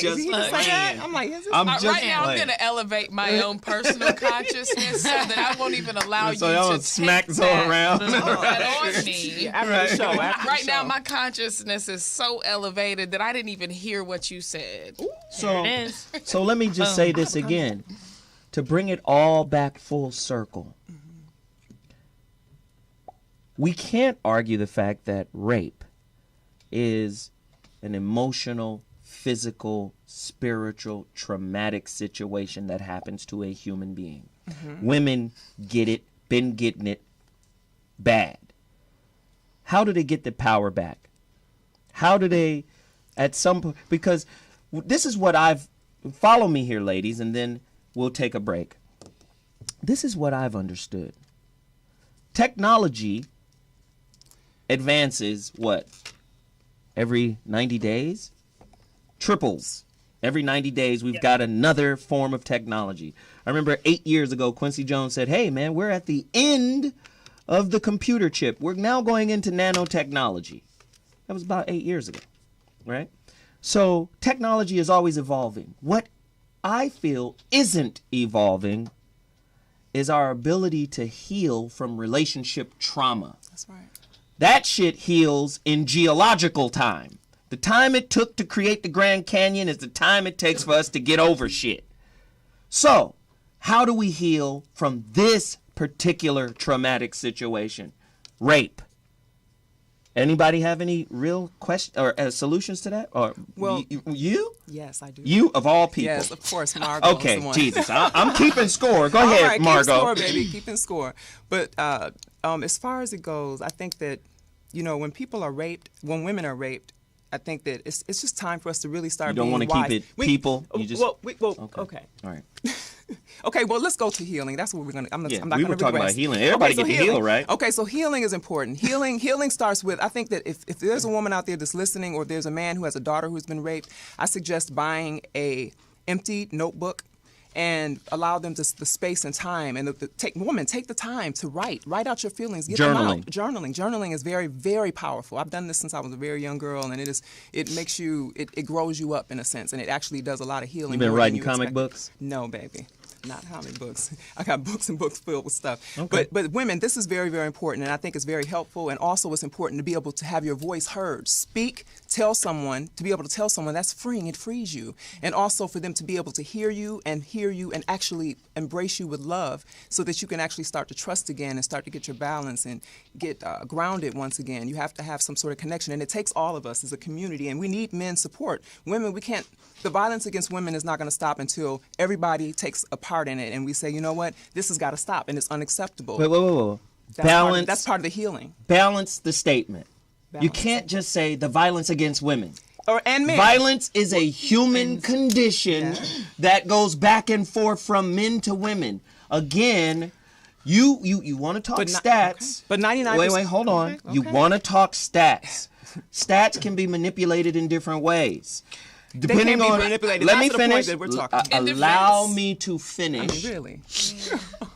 Is he gonna say that? I'm like, is this? I'm just right now, I'm playing. going to elevate my own personal consciousness so that I won't even allow So you y'all to smack take Zoe around. that on me. After the show. Right now, my consciousness is so elevated that I didn't even hear what you said. So, There it is. so let me just say this again. To bring it all back full circle. We can't argue the fact that rape is an emotional, physical, spiritual, traumatic situation that happens to a human being. Women get it, been getting it bad. How do they get the power back? How do they, at some point, because this is what follow me here, ladies, and then we'll take a break. This is what I've understood. Technology advances, what, every 90 days? Triples. Every 90 days, we've got another form of technology. I remember 8 years ago, Quincy Jones said, hey, man, we're at the end of the computer chip. We're now going into nanotechnology. That was about 8 years ago, right? So technology is always evolving. What I feel isn't evolving is our ability to heal from relationship trauma. That's right. That shit heals in geological time. The time it took to create the Grand Canyon is the time it takes for us to get over shit. So, how do we heal from this particular traumatic situation? Rape. Anybody have any real question or solutions to that? Or Well, you? Yes, I do. You of all people. Yes, of course, Margot. Okay, is the one. Jesus, I'm keeping score. Go All ahead, right, Margot. keep score, baby. Keeping score. But as far as it goes, I think that, when people are raped, when women are raped, I think that it's just time for us to really start You don't being want to wise. keep it people? You just Okay. All right. Okay, well, let's go to healing. That's what we're going to, I'm not Yeah, going to we were talking about healing. Everybody get to heal, right? Okay, so healing is important. Healing starts with, I think that if there's a woman out there that's listening, or if there's a man who has a daughter who's been raped, I suggest buying a empty notebook and allow them the space and time, and take the time to write out your feelings, get them out. Journaling is very, very powerful. I've done this since I was a very young girl, and it makes you, it grows you up in a sense, and it actually does a lot of healing. You been writing comic books? No, baby. Not comic books. I got books and books filled with stuff. Okay. But women, this is very, very important, and I think it's very helpful. And also, it's important to be able to have your voice heard. Speak, tell someone. To be able to tell someone, that's freeing. It frees you. And also for them to be able to hear you and actually embrace you with love, so that you can actually start to trust again and start to get your balance and get grounded once again. You have to have some sort of connection, and it takes all of us as a community. And we need men's support. Women, we can't. The violence against women is not going to stop until everybody takes a part in it, and we say, you know what, this has got to stop, and it's unacceptable. Wait. That's part of the healing. Balance the statement. You Balance. can't just say the violence against women. And men. Violence is a human condition that goes back and forth from men to women. Again, you want to talk stats. Okay. But 99%. Wait, hold on. Okay. You want to talk stats. Stats can be manipulated in different ways. Depending on, manipulated. let That's me the point finish. that we're talking. Allow me to finish. Really?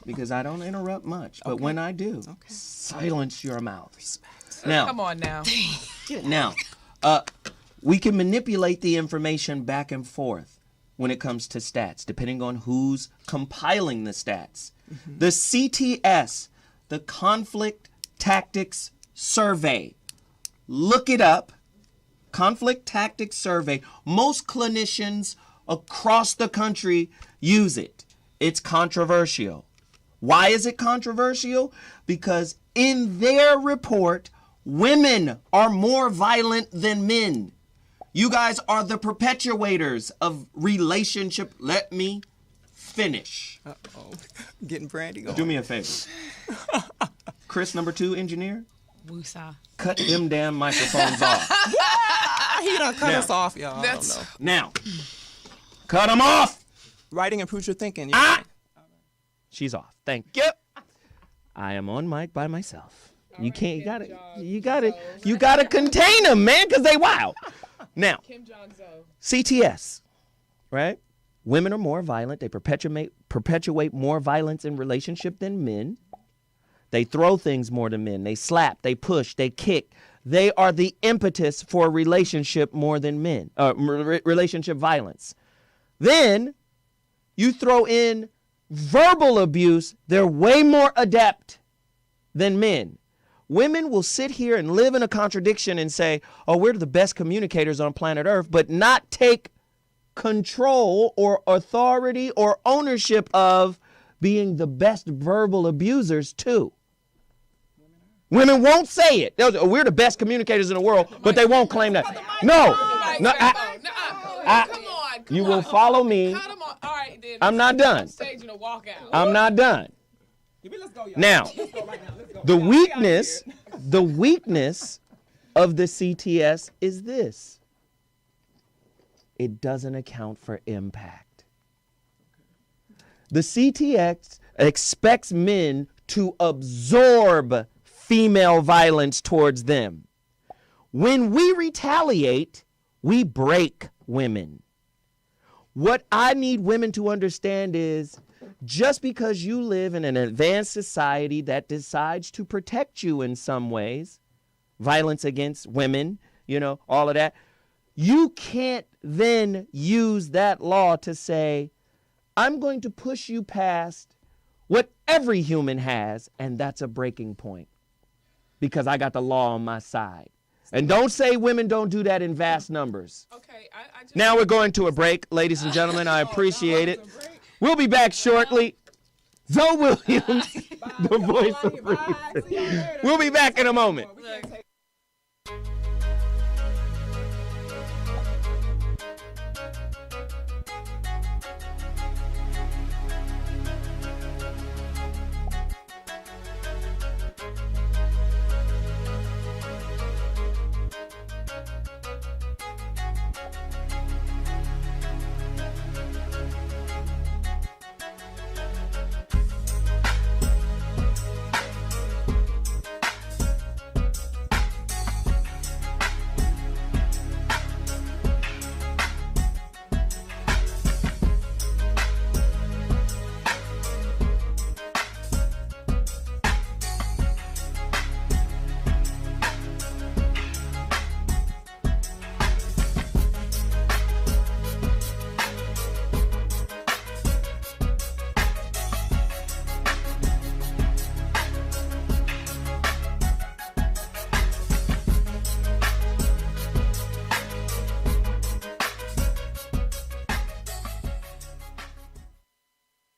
Because I don't interrupt much, but when I do, silence your mouth. Respect. Now, Come on now. Now, we can manipulate the information back and forth when it comes to stats, depending on who's compiling the stats. Mm-hmm. The CTS, the Conflict Tactics Survey, look it up. Conflict Tactics Survey. Most clinicians across the country use it. It's controversial. Why is it controversial? Because in their report, women are more violent than men. You guys are the perpetuators of relationship. Let me finish. Uh-oh. Getting brandy going. Do me a favor. Chris, number 2 engineer. Woosah. Cut them damn microphones off. He done cut Now. us off, y'all. I don't That's- know. Now, cut them off. Writing improves your thinking. She's off. Thank you. I am on mic by myself. You can't. You gotta contain them, man, because they wild. Now, Kim Jong-zo. CTS, right? Women are more violent. They perpetuate more violence in relationship than men. They throw things more than men. They slap. They push. They kick. They are the impetus for a relationship more than men. Relationship violence. Then you throw in verbal abuse. They're way more adept than men. Women will sit here and live in a contradiction and say, oh, we're the best communicators on planet Earth, but not take control or authority or ownership of being the best verbal abusers too. Women won't say it. They'll say, oh, we're the best communicators in the world, but they won't claim that. No. Come on. You will follow me. Cut 'em off. All right, then. I'm not done. Staging a walk out. I'm not done. Now, the weakness of the CTS is this. It doesn't account for impact. The CTS expects men to absorb female violence towards them. When we retaliate, we break women. What I need women to understand is just because you live in an advanced society that decides to protect you in some ways, violence against women, all of that, you can't then use that law to say, I'm going to push you past what every human has, and that's a breaking point because I got the law on my side. And don't say women don't do that in vast numbers. Okay, I just... Now we're going to a break, ladies and gentlemen. I appreciate it. We'll be back shortly. Zoe Williams, the voice of reason. We'll be back in a moment.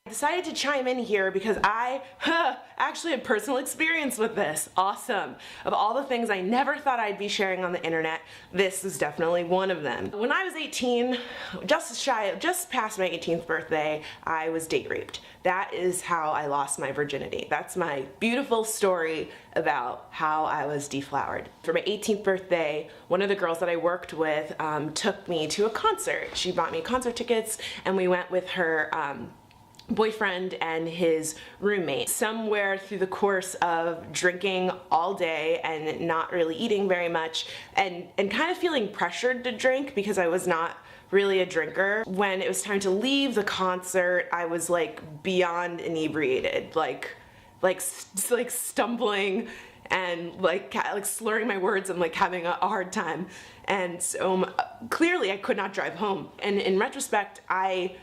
Decided to chime in here because I actually have personal experience with this. Awesome. Of all the things I never thought I'd be sharing on the internet, this is definitely one of them. When I was 18, just past my 18th birthday, I was date raped. That is how I lost my virginity. That's my beautiful story about how I was deflowered. For my 18th birthday, one of the girls that I worked with took me to a concert. She bought me concert tickets and we went with her boyfriend and his roommate. Somewhere through the course of drinking all day and not really eating very much and kind of feeling pressured to drink because I was not really a drinker. When it was time to leave the concert, I was like beyond inebriated, like stumbling and like slurring my words and like having a hard time. And so clearly I could not drive home. And in retrospect, I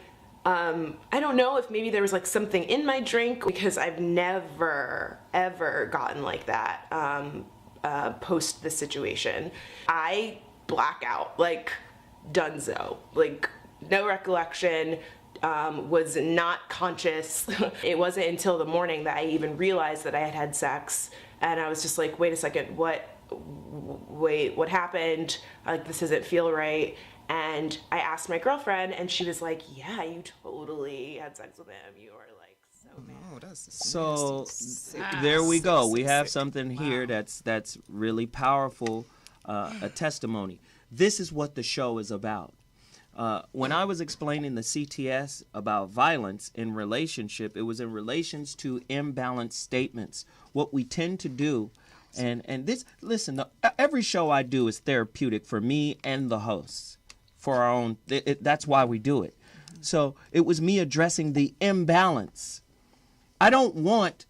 don't know if maybe there was like something in my drink because I've never ever gotten like that post this situation. I black out, like dunzo, like no recollection, was not conscious. It wasn't until the morning that I even realized that I had had sex, and I was just like, wait a second, what happened? Like, this doesn't feel right. And I asked my girlfriend, and she was like, yeah, you totally had sex with him. You were like so mad. Oh, that's So sick. there we go. We have Sick. something here Wow. that's really powerful, a testimony. This is what the show is about. When I was explaining the CTS about violence in relationship, it was in relations to imbalanced statements. What we tend to do, and this, listen, every show I do is therapeutic for me and the hosts. For our own, that's why we do it. So it was me addressing the imbalance. I don't want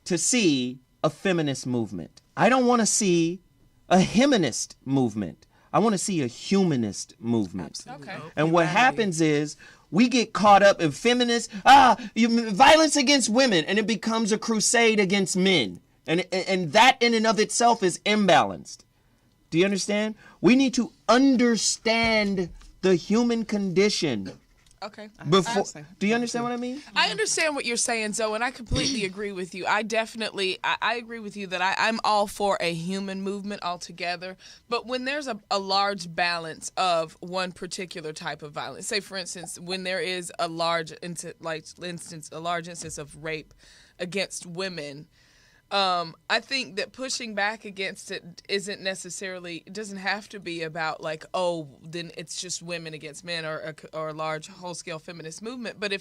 to see a feminist movement. I don't want to see a humanist movement. I want to see a humanist movement. Okay. And what happens is we get caught up in feminist, violence against women, and it becomes a crusade against men. And that in and of itself is imbalanced. Do you understand? We need to understand the human condition. Okay. Before, do you understand what I mean? I understand what you're saying, Zoe, and I completely agree with you. I definitely, I agree with you that I'm all for a human movement altogether. But when there's a large balance of one particular type of violence, say for instance, when there is a large instance of rape against women, I think that pushing back against it isn't necessarily, it doesn't have to be about like, oh, then it's just women against men or a large whole-scale feminist movement. But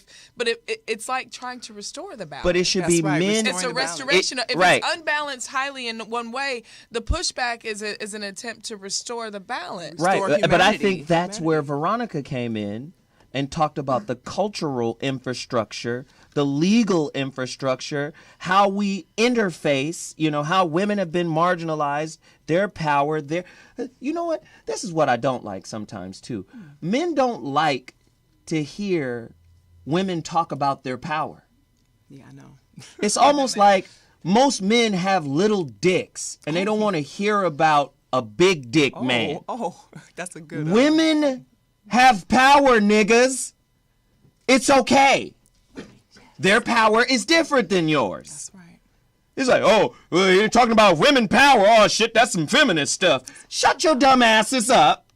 it's like trying to restore the balance. But it should be men. It's a restoration. If it's unbalanced highly in one way, the pushback is an attempt to restore the balance. Right, but I think that's where Veronica came in and talked about the cultural infrastructure, the legal infrastructure, how we interface, how women have been marginalized, their power, you know what? This is what I don't like sometimes too. Men don't like to hear women talk about their power. Yeah, I know. It's almost like most men have little dicks and they don't want to hear about a big dick man. Oh, that's a good Women have power, niggas. It's okay. Their power is different than yours. That's right. It's like, oh, well, you're talking about women power. Oh, shit, that's some feminist stuff. Shut your dumb asses up.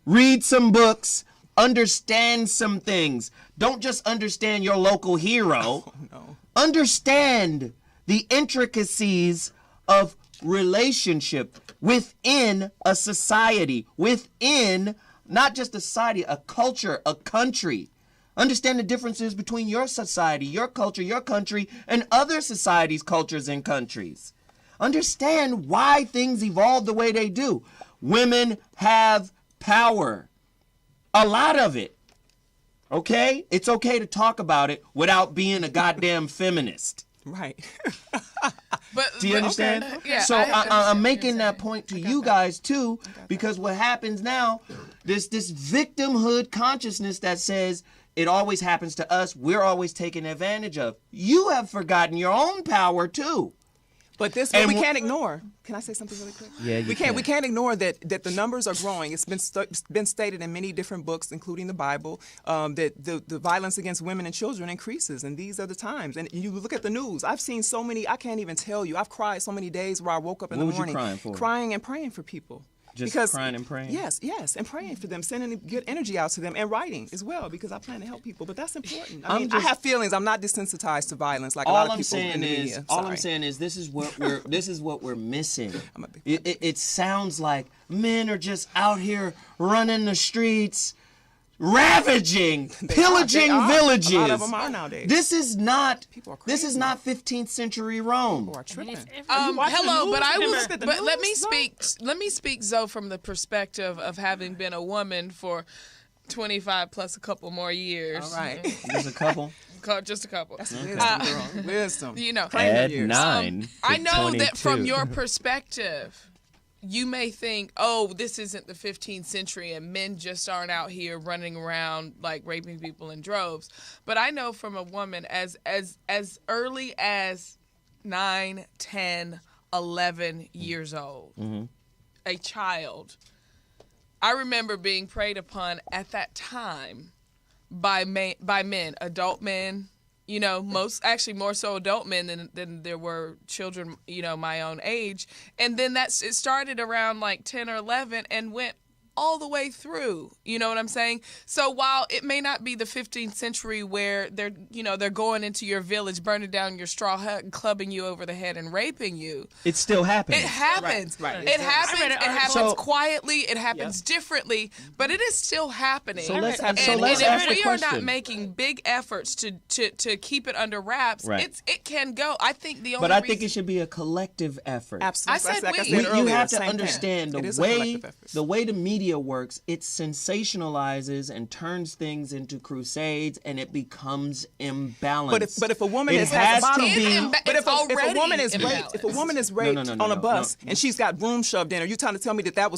Read some books. Understand some things. Don't just understand your local hero. Oh, no. Understand the intricacies of relationship within a society, within not just a society, a culture, a country. Understand the differences between your society, your culture, your country, and other societies, cultures, and countries. Understand why things evolve the way they do. Women have power. A lot of it. Okay? It's okay to talk about it without being a goddamn feminist. Right. Do you understand? Okay. Yeah, so I'm making that point to you guys too, because what happens now, this victimhood consciousness that says it always happens to us, we're always taken advantage of. You have forgotten your own power too. But we can't ignore. Can I say something really quick? Yeah, we can't. We can't ignore that the numbers are growing. It's been stated in many different books, including the Bible, that the violence against women and children increases, and these are the times. And you look at the news. I've seen so many. I can't even tell you. I've cried so many days where I woke up in the morning crying and praying for people. Just crying and praying? Yes, and praying for them, sending good energy out to them, and writing as well, because I plan to help people. But that's important. I mean, I have feelings. I'm not desensitized to violence like a lot of people in the media. All I'm saying is this is what we're missing. It sounds like men are just out here running the streets, ravaging, pillaging villages. A lot of them are nowadays. This is not 15th century Rome. People are tripping. Hello, but let me speak, Zoe, from the perspective of having been a woman for 25 plus a couple more years. All right. Just a couple. Just a couple. That's wisdom, girl. Wisdom. Add 9 I know 22. that from your perspective, you may think, oh, this isn't the 15th century and men just aren't out here running around like raping people in droves. But I know from a woman as early as 9, 10, 11 years old, a child, I remember being preyed upon at that time by men, adult men, more so adult men than there were children, my own age. And then it started around like 10 or 11 and went all the way through. You know what I'm saying? So while it may not be the 15th century where they're going into your village, burning down your straw hut and clubbing you over the head and raping you. It still happens. It happens. Right. It happens. It happens quietly. It happens Yep. differently, but it is still happening. So let's and ask if the we are not question. making big efforts to keep it under wraps, Right. it can go. I think the only But I reason, think it should be a collective effort. Absolutely. I said Like I we. said You earlier, have to same thing. understand It is the a way collective effort. the media works. It sensationalizes and turns things into crusades, and it becomes imbalanced. But if a woman It is has at the to bottom, be. but if a already woman is raped, imbalanced. if a woman is raped No, on a bus no. and she's got broom shoved in her, you trying to tell me that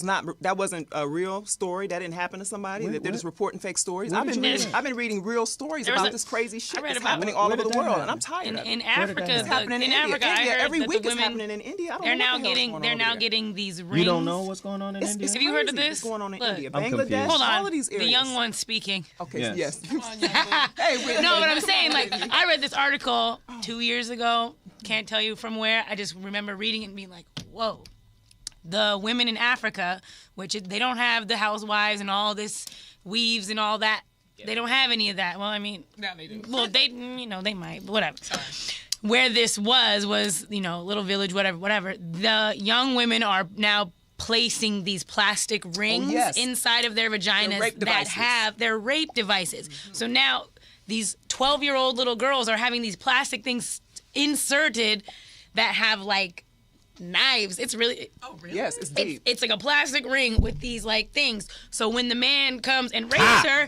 wasn't a real story? That didn't happen to somebody? That they're just reporting fake stories? Where did you read? I've been reading real stories There was about a- this crazy shit I read that's about- happening all Where over did the that world, happen? and I'm tired. of it. In Africa, It's happening in Africa, I India. heard Every that week the it's women, happening in India. I don't they're know now what the hell's getting going they're on now over there. getting these rings. You don't know what's going on in India? It's Have you heard of crazy this? what's going on in Look, India, I'm Bangladesh, confused. Hold on. all of these areas. The young one speaking. Okay, Yes. hey, Whitney. No, but I'm saying, like, I read this article 2 years ago. Can't tell you from where. I just remember reading it and being like, whoa. The women in Africa, which they don't have the housewives and all this weaves and all that. They don't have any of that. Well, I mean, Now they do. well, they might, but whatever. Where this was, little village, whatever. The young women are now placing these plastic rings yes. inside of their vaginas rape that devices. have their rape devices. So now these 12-year-old little girls are having these plastic things inserted that have like knives. It's really Yes, it's deep. it's like a plastic ring with these like things. So when the man comes and rapes her,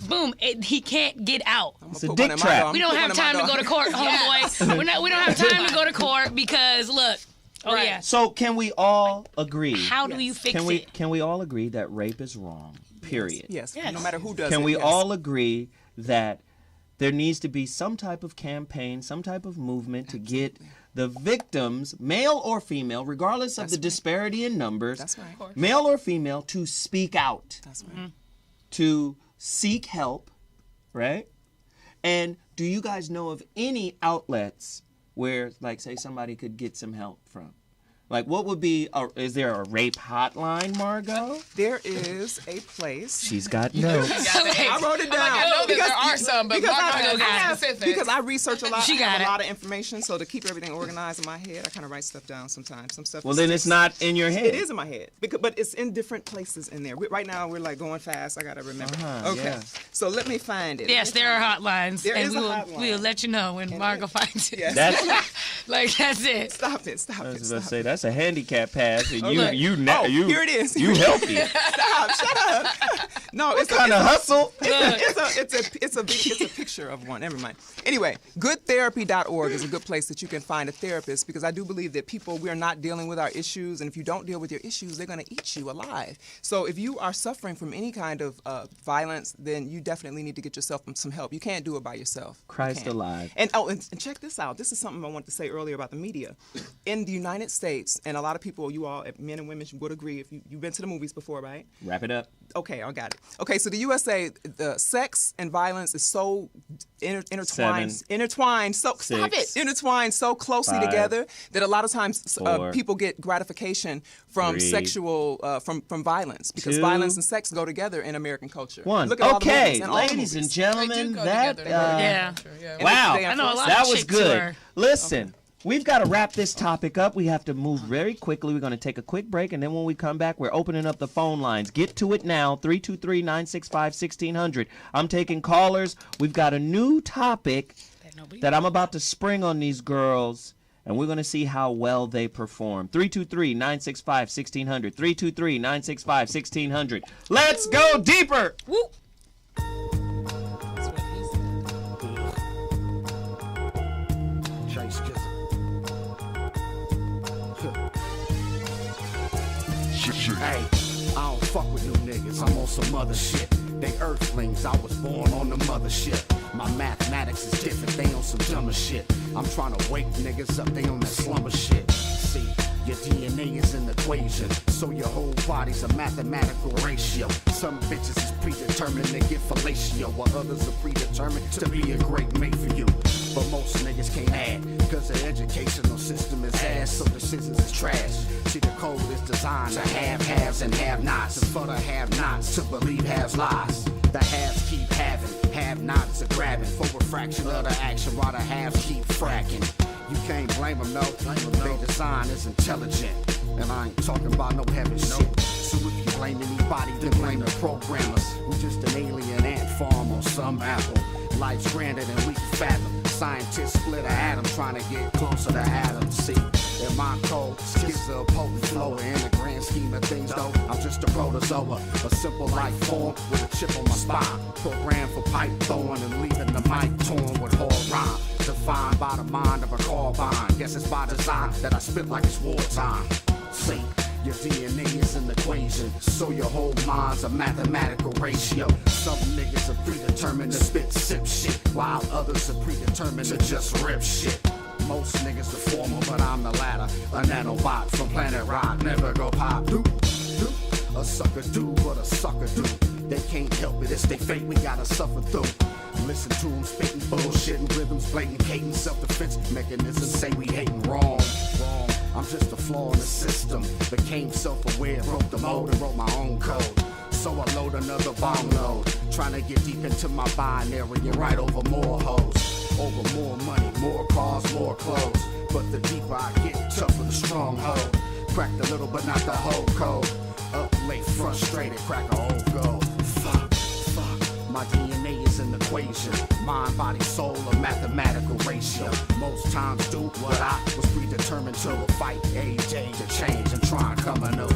boom, he can't get out. It's a dick trap. We don't have time to go to court, homeboy. We don't have time to go to court because look. Oh Right. yeah. So can we all agree? How do you fix it? Can we all agree that rape is wrong? Period. Yes, Yes. no matter who does it. Can we yes. all agree that there needs to be some type of campaign, some type of movement to get the victims, male or female, regardless of the disparity in numbers, That's right. male or female, to speak out, That's right. to seek help, right? And do you guys know of any outlets where, like, say, somebody could get some help from? Like, what would be, is there a rape hotline, Margot? There is a place. She's got notes. I wrote it down. I know that there are some, but because Margot has specifics. because I research a lot. She I got have it. a lot of information, so to keep everything organized in my head, I kind of write stuff down sometimes. Some stuff. Well, then it's not in your head. It is in my head, but it's in different places in there. Right now, we're like going fast. I gotta remember. Okay, yeah. so let me find it. Yes, there are hotlines, There and is a hotline. we'll let you know when Margot finds it. Yes. That's, Like that's it. Stop it! I Stop was it! about to Stop say it! that's a handicap pass, and Okay. you Here it is. You healthy. Stop! Shut up! No, it's Kind of hustle. it's a picture of one. Never mind. Anyway, goodtherapy.org is a good place that you can find a therapist because I do believe that we are not dealing with our issues, and if you don't deal with your issues, they're going to eat you alive. So if you are suffering from any kind of violence, then you definitely need to get yourself some help. You can't do it by yourself. You Christ can't. alive. And and check this out. This is something I wanted to say earlier about the media. In the United States, and a lot of people, you all, men and women, would agree. If you've been to the movies before, right? Wrap it up. Okay, I got it. Okay, so the USA, the sex and violence is so intertwined. 7, Intertwined. So stop 6, it. Intertwined so closely 5, together that a lot of times 4, people get gratification from 3, sexual from violence because 2, violence and sex go together in American culture. 1. Look at all the Okay, movies and all the ladies and movies. gentlemen, They do go that together. Yeah. Yeah. wow, I know a lot that of was chicks who good. are- Listen, we've got to wrap this topic up. We have to move very quickly. We're going to take a quick break, and then when we come back, we're opening up the phone lines. Get to it now, 323-965-1600. I'm taking callers. We've got a new topic that I'm about to spring on these girls, and we're going to see how well they perform. 323-965-1600. 323-965-1600. Let's go deeper. Woo. That's what he said. Chase Hey, I don't fuck with new niggas, I'm on some other shit. They earthlings, I was born on the mothership. My mathematics is different, they on some dumber shit. I'm trying to wake niggas up, they on that slumber shit. See, your DNA is an equation, so your whole body's a mathematical ratio. Some bitches is predetermined to get fellatio, while others are predetermined to be a great mate for you. But most niggas can't add, cause the educational system is ass, so the scissors is trash. See, the code is designed to have haves and have nots, and for the have nots to believe haves lies. The haves keep having, have nots are grabbing for a fraction of the action, while the haves keep fracking. You can't blame them, no. Their design is intelligent, and I ain't talking about no heavy shit. So if you blame anybody, then blame the programmers. We just an alien ant farm on some apple. Life's grander than we can fathom. Scientists split an atom trying to get closer to atoms. See, in my code, skits are a potent flow. In the grand scheme of things, though, I'm just a protozoa, a simple life form with a chip on my spine. Programmed for pipe throwing and leaving the mic torn with hard rhyme. Defined by the mind of a carbine. Guess it's by design that I spit like it's wartime. See, your DNA is an equation, so your whole mind's a mathematical ratio. Some niggas are predetermined to spit sip shit, while others are predetermined to just rip shit. Most niggas the former, but I'm the latter. A nanobot from planet Rock, never go pop. Doop, doop. A sucker do what a sucker do. They can't help it, it's their fate we gotta suffer through. Listen to them spitting bullshit and rhythms, blatant cadence, self-defense mechanisms say we hating wrong. I'm just a flaw in the system. Became self-aware, broke the mold and wrote my own code. So I load another bomb load. Trying to get deep into my binary and write over more hoes. Over more money, more cars, more clothes. But the deeper I get, tougher the stronghold. Cracked a little but not the whole code. Up late, frustrated, crack a whole goal. Fuck. My DNA is an equation. Mind, body, soul, a mathematical ratio. Most times do what I was predetermined to. Fight age to change and try and come anew.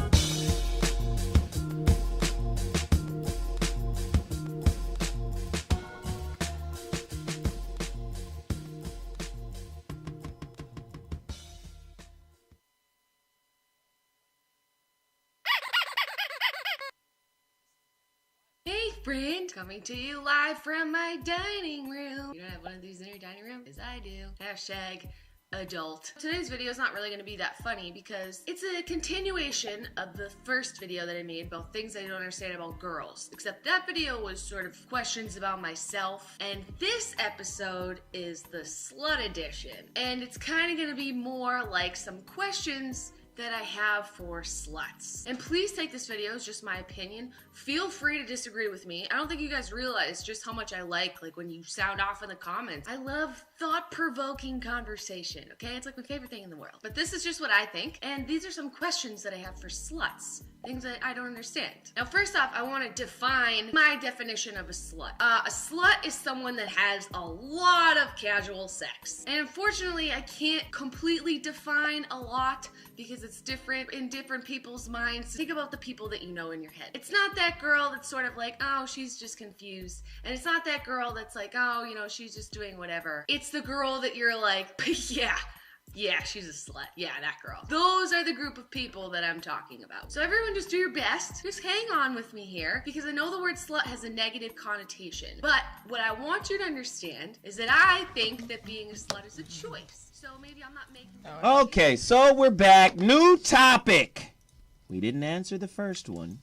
Hey friend, coming to you live from my dining room. You don't have one of these in your dining room? Because I do. Hashtag adult. Today's video is not really going to be that funny because it's a continuation of the first video that I made about things I don't understand about girls. Except that video was sort of questions about myself. And this episode is the slut edition. And it's kind of going to be more like some questions that I have for sluts. And please take this video as just my opinion. Feel free to disagree with me. I don't think you guys realize just how much I like when you sound off in the comments. I love thought-provoking conversation, okay? It's like my favorite thing in the world. But this is just what I think, and these are some questions that I have for sluts. Things that I don't understand. Now, first off, I want to define my definition of a slut. A slut is someone that has a lot of casual sex. And unfortunately, I can't completely define a lot because it's different in different people's minds. Think about the people that you know in your head. It's not that girl that's sort of like, oh, she's just confused. And it's not that girl that's like, oh, you know, she's just doing whatever. It's the girl that you're like, yeah, she's a slut. Yeah, that girl. Those are the group of people that I'm talking about. So everyone just do your best. Just hang on with me here because I know the word slut has a negative connotation. But what I want you to understand is that I think that being a slut is a choice. So maybe I'm not making... Okay, so we're back. New topic. We didn't answer the first one,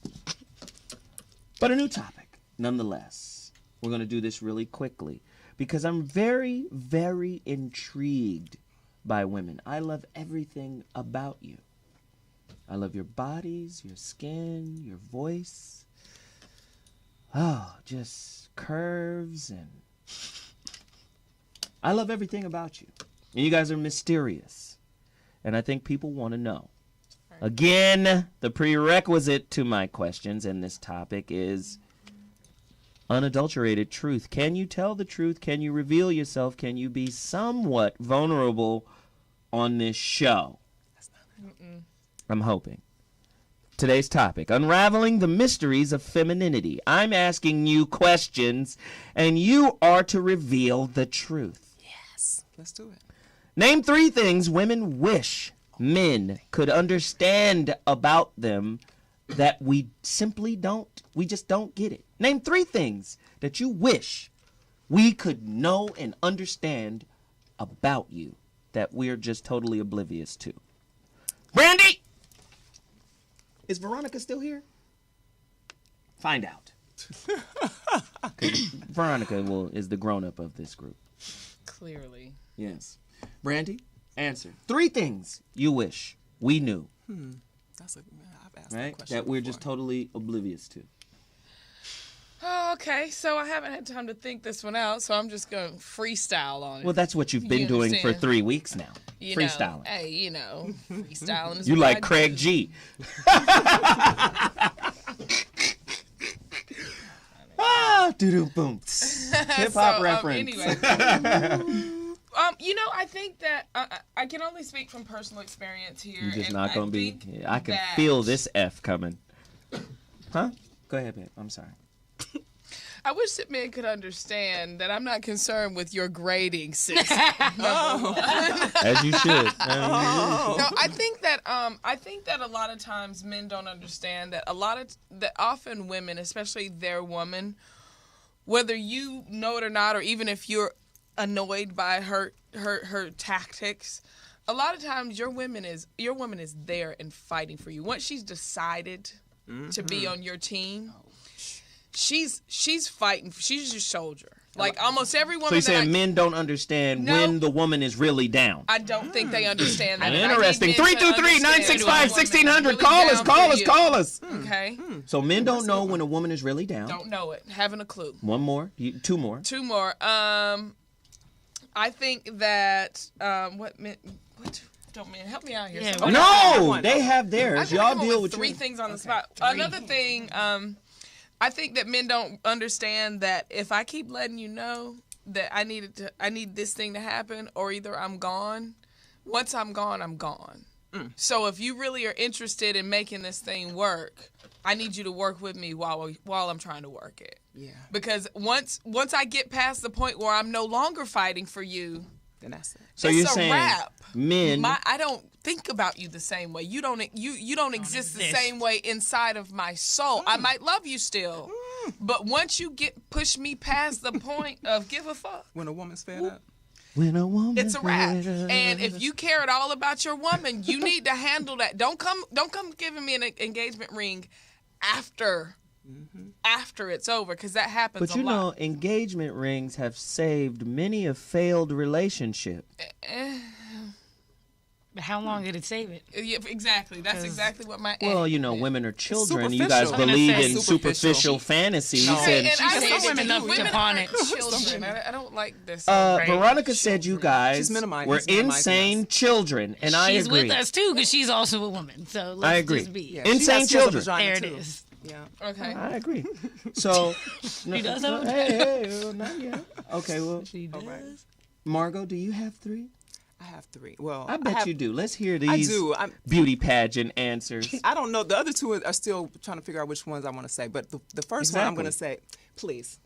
but a new topic nonetheless. We're going to do this really quickly because I'm very, very intrigued by women. I love everything about you. I love your bodies, your skin, your voice. Oh, just curves and... I love everything about you. And you guys are mysterious. And I think people want to know. Again, the prerequisite to my questions in this topic is unadulterated truth. Can you tell the truth? Can you reveal yourself? Can you be somewhat vulnerable on this show? I'm hoping. Today's topic, unraveling the mysteries of femininity. I'm asking you questions, and you are to reveal the truth. Yes, let's do it. Name 3 things women wish men could understand about them that we simply don't. We just don't get it. Name 3 things that you wish we could know and understand about you that we're just totally oblivious to. Brandy! Is Veronica still here? Find out. Veronica is the grown-up of this group. Clearly. Yes. Brandy, answer. 3 things you wish we knew. I've asked Right? that question That we're before. just totally oblivious to. Oh, okay, so I haven't had time to think this one out, so I'm just going to freestyle on it. Well, that's what you've been You doing for understand? 3 weeks now. You Freestyling. Know, hey, you know, freestyling is You what like I Craig do. G. Doo-doo boom. Hip hop So, reference. Anyway. You know, I think that I can only speak from personal experience here. You're just and not going to be. think I can that- feel this F coming. Huh? Go ahead, babe. I'm sorry. I wish that men could understand that I'm not concerned with your grading system. As you should. No, I think that a lot of times men don't understand that that often women, especially their woman, whether you know it or not, or even if you're annoyed by her tactics, a lot of times your woman is there and fighting for you. Once she's decided to be on your team, she's fighting. She's your soldier. Like almost every woman. So you're saying men don't understand when the woman is really down? I don't think they understand that. Interesting. 323-965-1600. Call us. Okay. So men don't know when a woman is really down. Don't know it. Haven't a clue. One more. Two more. Two more. I think that what don't men help me out here? Yeah, Somebody- No, they have I theirs. gotta Y'all come deal up with three your- things on the spot. Another thing, I think that men don't understand that if I keep letting you know that I need this thing to happen, or either I'm gone. Once I'm gone, I'm gone. So if you really are interested in making this thing work, I need you to work with me while I'm trying to work it. Yeah. Because once I get past the point where I'm no longer fighting for you, Then that's it. So it's you're a saying wrap. men. I don't think about you the same way. You don't exist the same way inside of my soul. I might love you still, but once you push me past the point of give a fuck, When a woman's fed up. When a woman it's a wrap. And if you care at all about your woman, you need to handle that. Don't come giving me an engagement ring after it's over, because that happens But you a lot. know, engagement rings have saved many a failed relationship. But how long did it save it? Yeah, exactly. That's exactly what my Well, aunt you know, did. women are children. You guys superficial. believe I'm in gonna say superficial fantasies. Okay, And and I She say said that enough women upon aren't it. children. I don't like this. Veronica said you guys She's minimizing- were he's minimizing insane children, and I She's agree. with us too, because she's also a woman. So let's I agree. just be. Yeah, Insane she has a children. vagina, There it too. is. Yeah. Okay. I agree. So, She does have a hey, not yet. Okay, well, She does. Margot, do you have three? I have three. Well, I bet have, you do. Let's hear I these do. beauty pageant answers. I don't know. The other two are still trying to figure out which ones I want to say. But the first one I'm going to say, please.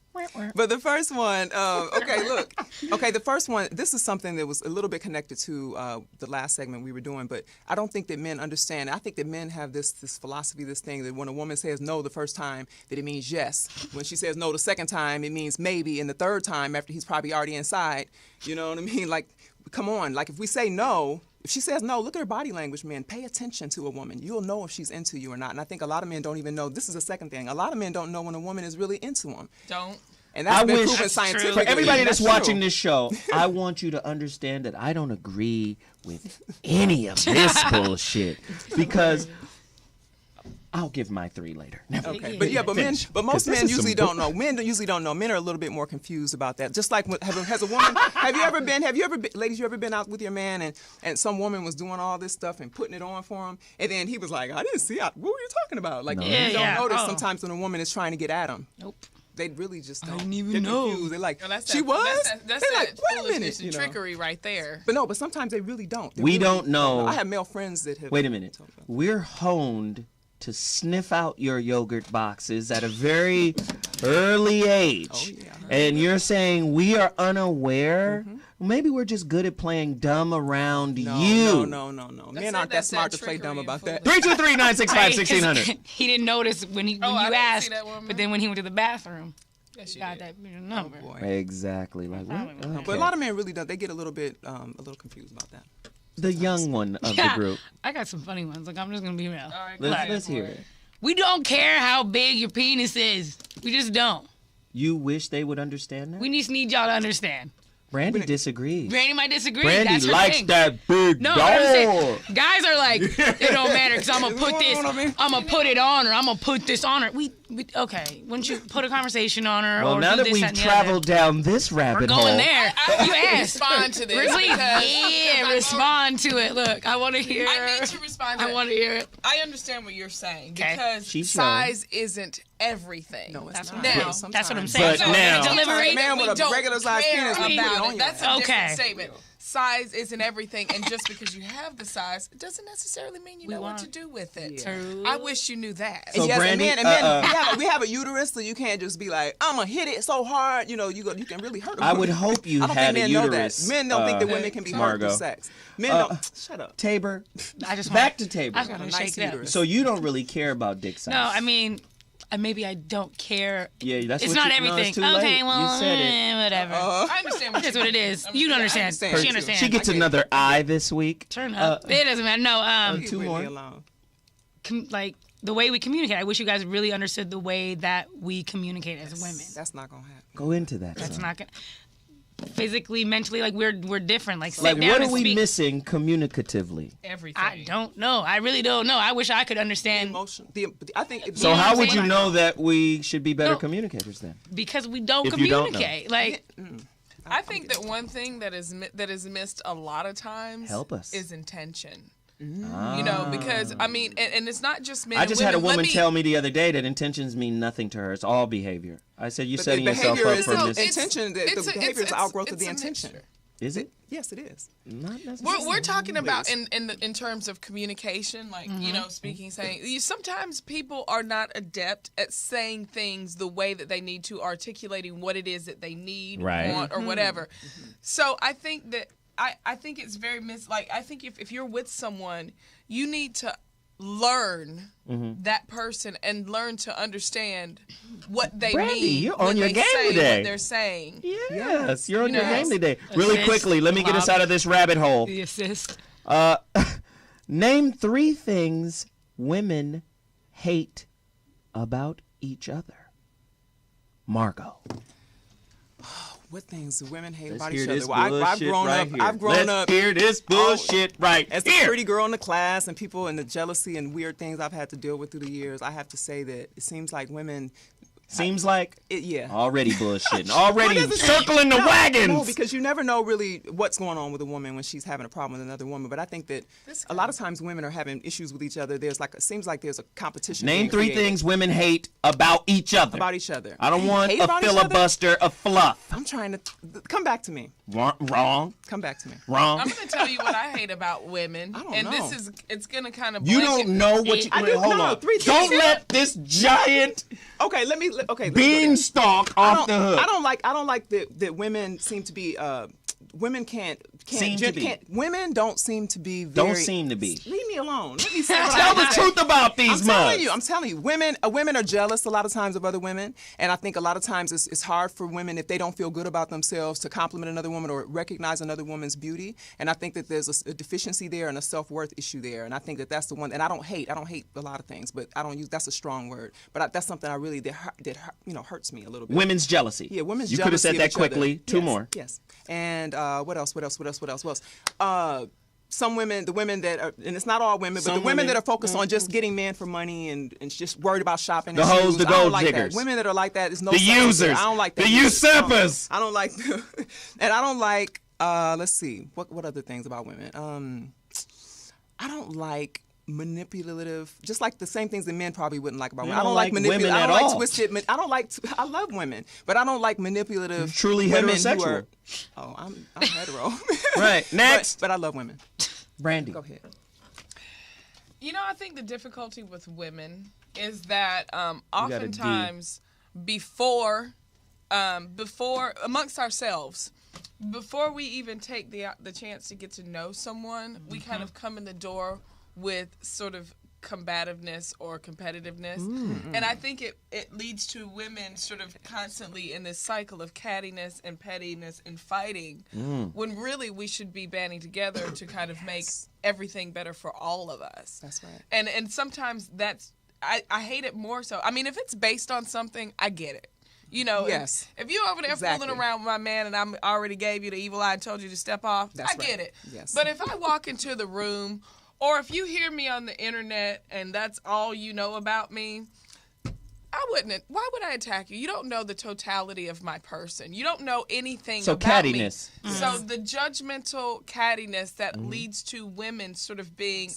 But the first one, okay, look. Okay, the first one, this is something that was a little bit connected to the last segment we were doing, but I don't think that men understand. I think that men have this philosophy, this thing that when a woman says no the first time, that it means yes. When she says no the second time, it means maybe. And the third time, after he's probably already inside, you know what I mean? Like, come on. Like, if we say no, if she says no, look at her body language, man. Pay attention to a woman. You'll know if she's into you or not. And I think a lot of men don't even know. This is the second thing. A lot of men don't know when a woman is really into them. Don't. And that's I been wish proven scientifically. for everybody that's true. watching this show, I want you to understand that I don't agree with any of this bullshit because I'll give my three later. Never. Okay, but yeah, but men, Finish. but most 'Cause this men is some usually bull- don't know. Men usually don't know. Men are a little bit more confused about that. Just like has a woman, have you ever been, ladies, you ever been out with your man and some woman was doing all this stuff and putting it on for him, and then he was like, I didn't see it. What were you talking about? Like, No. you Yeah, don't yeah. notice Oh. sometimes when a woman is trying to get at him. Nope. They really just don't. didn't even They're know. confused. They're like, Well, that's she that, was? That's They're that like, wait a foolishness minute. and You know? trickery right there. But sometimes they really don't. They We really don't know. I have male friends that have. Wait a minute. told me. We're honed to sniff out your yogurt boxes at a very early age. Oh, yeah. And you're saying we are unaware? Maybe we're just good at playing dumb around you. No. Men it, aren't that that's smart that to play dumb trickery about and that. 323-965-1600. He didn't notice when Oh, I you didn't asked, see that one, but then when he went to the bathroom, Yes, you got did. that number. Boy. Exactly. Like what? But But a Okay. lot of men really don't. They get a little confused about that. The young one of the Yeah, group. I got some funny ones. Like I'm just gonna be real. All right, Let's hear it. We don't care how big your penis is. We just don't. You wish they would understand that? We just need y'all to understand. Brandy disagrees. Brandy might disagree. Brandy That's her likes thing. that big No, what I'm saying, dog. guys are like, it don't matter because I'm gonna put this, I'm gonna put it on her, I'm gonna put this on her. We okay. Wouldn't you put a conversation on her? Well, or now do that this, we've that, and the traveled down this other? rabbit we're hole, going there. I You want to asked. respond to this. Really? because Yeah, respond to it. Look, I want to hear. I need to respond to I it. want to hear it. I understand what you're saying Okay. because She's size isn't everything. No, it's That's not. what I'm Now- saying. That's what I'm saying. But So, now- delivery. A man with a We don't regular sized care penis will put it about on it. you. That's a Okay. different statement. Size isn't everything, and just because you have the size, it doesn't necessarily mean you know what want- to do with it. True. I wish you knew that. So Yes, Brandy, and men we have a uterus, so you can't just be like, I'm gonna hit it so hard, you can really hurt. I would hope you I don't had think a men uterus. know that. Men don't think that women can be hurt Margot. through sex. Men don't. Shut up. Tabor, I just back want, to Tabor. I just want to A nice shake that. uterus. So you don't really care about dick size? No, I mean, maybe I don't care. Yeah, that's It's what not you, no, everything. it's too late. Okay, well, you said it. whatever. I understand what That's you what it is. You understand. understand. She understands. She gets another eye this week. Turn up. It doesn't matter. No, Leave two Whitney more. alone. like the way we communicate. I wish you guys really understood the way that we communicate as women. That's not gonna happen. Go into that. That's son. not gonna. Physically, mentally, like we're different. Like, sit Like, down what and are we speak. missing communicatively? Everything. I don't know. I really don't know. I wish I could understand Emotion. I think. So know how what would I'm you saying? know that we should be better No. communicators then? because we don't If you don't know. communicate. Like, I think that one thing that is missed a lot of times Help us. is intention. You know, because I mean, and it's not just men. I and just women. had a woman Let me- tell me the other day that intentions mean nothing to her. It's all behavior. I said, you're But setting the yourself behavior up is for the mis- intention. The behavior is the outgrowth of the a intention. mixture. Is it? Yes, it is. Not necessarily. We're talking about in terms of communication, like you know, speaking, saying. Sometimes people are not adept at saying things the way that they need to, articulating what it is that they need, Right. want, or whatever. So I think that I think it's very I think if you're with someone, you need to learn that person and learn to understand what they Brandy, mean. you're on when your they game say today. What they're saying. Yes, you're on You your know. game today. Really Assist. quickly, let me get us out of this rabbit hole. the assist. Name 3 things women hate about each other. Margot. What things do women hate Let's about hear each other? this Well, I've bullshit grown right up. here. I've grown Let's up. hear this bullshit right As the here. pretty girl in the class and people and the jealousy and weird things I've had to deal with through the years, I have to say that it seems like women. Seems like Yeah. already bullshitting. Already Well, it doesn't- circling the wagons. No, because you never know really what's going on with a woman when she's having a problem with another woman. But I think that a lot of times women are having issues with each other. There's like it seems like there's a competition. Name being 3 created things women hate about each other. about each other. I don't want Hate a about each other? filibuster of fluff. I'm trying to come back to me. Wrong. Come back to me. Wrong. I'm going to tell you what I hate about women. I don't and know. it's going to kind of You blanket- don't know what you. I wait, do- hold no, on. 3 Don't things. let this giant Okay, let me. Okay, let's go there. beanstalk off the hook. I don't like that women seem to be. Women can't Seem to be. can't. Women don't seem to be. Don't Very, seem to be. Leave me alone. Let me say what I Tell have the to say. truth about these mugs. I'm telling you, women are jealous a lot of times of other women, and I think a lot of times it's hard for women if they don't feel good about themselves to compliment another woman or recognize another woman's beauty. And I think that there's a deficiency there and a self-worth issue there. And I think that that's the one. And I don't hate a lot of things, but I don't use that's a strong word. But that's something I really that hurts me a little bit. Women's jealousy. Yeah, women's You could have jealousy said of that each other. quickly. 2 Yes, more. Yes. And what else? Some women, the women that are, and it's not all women, but Some the women women- that are focused on just getting men for money and just worried about shopping. The and hoes, shoes, the I don't gold like diggers. That. Women that are like that is no. The subtlety. users. I don't like that. The either. usurpers. I don't like, and I don't like. Let's see. What other things about women? I don't like manipulative, just like the same things that men probably wouldn't like about You women. I don't don't like like manipulative. women I at don't like all. twisted. I don't like. I love women, but I don't like manipulative. Truly women who heterosexual. are- oh, I'm hetero. Right. Next. But I love women. Brandy. Go ahead. You know, I think the difficulty with women is that got a D. oftentimes before amongst ourselves, before we even take the chance to get to know someone, we kind of come in the door with sort of combativeness or competitiveness. And I think it leads to women sort of constantly in this cycle of cattiness and pettiness and fighting when really we should be banding together to kind of make everything better for all of us. That's right. And sometimes that's I hate it more so. I mean, if it's based on something, I get it. You know, Yes. if you're over there Exactly. fooling around with my man and I already gave you the evil eye and told you to step off, That's I get right. it. Yes. But if I walk into the room or if you hear me on the internet and that's all you know about me, why would I attack you? You don't know the totality of my person. You don't know anything So about cattiness. me. So the judgmental cattiness that leads to women sort of being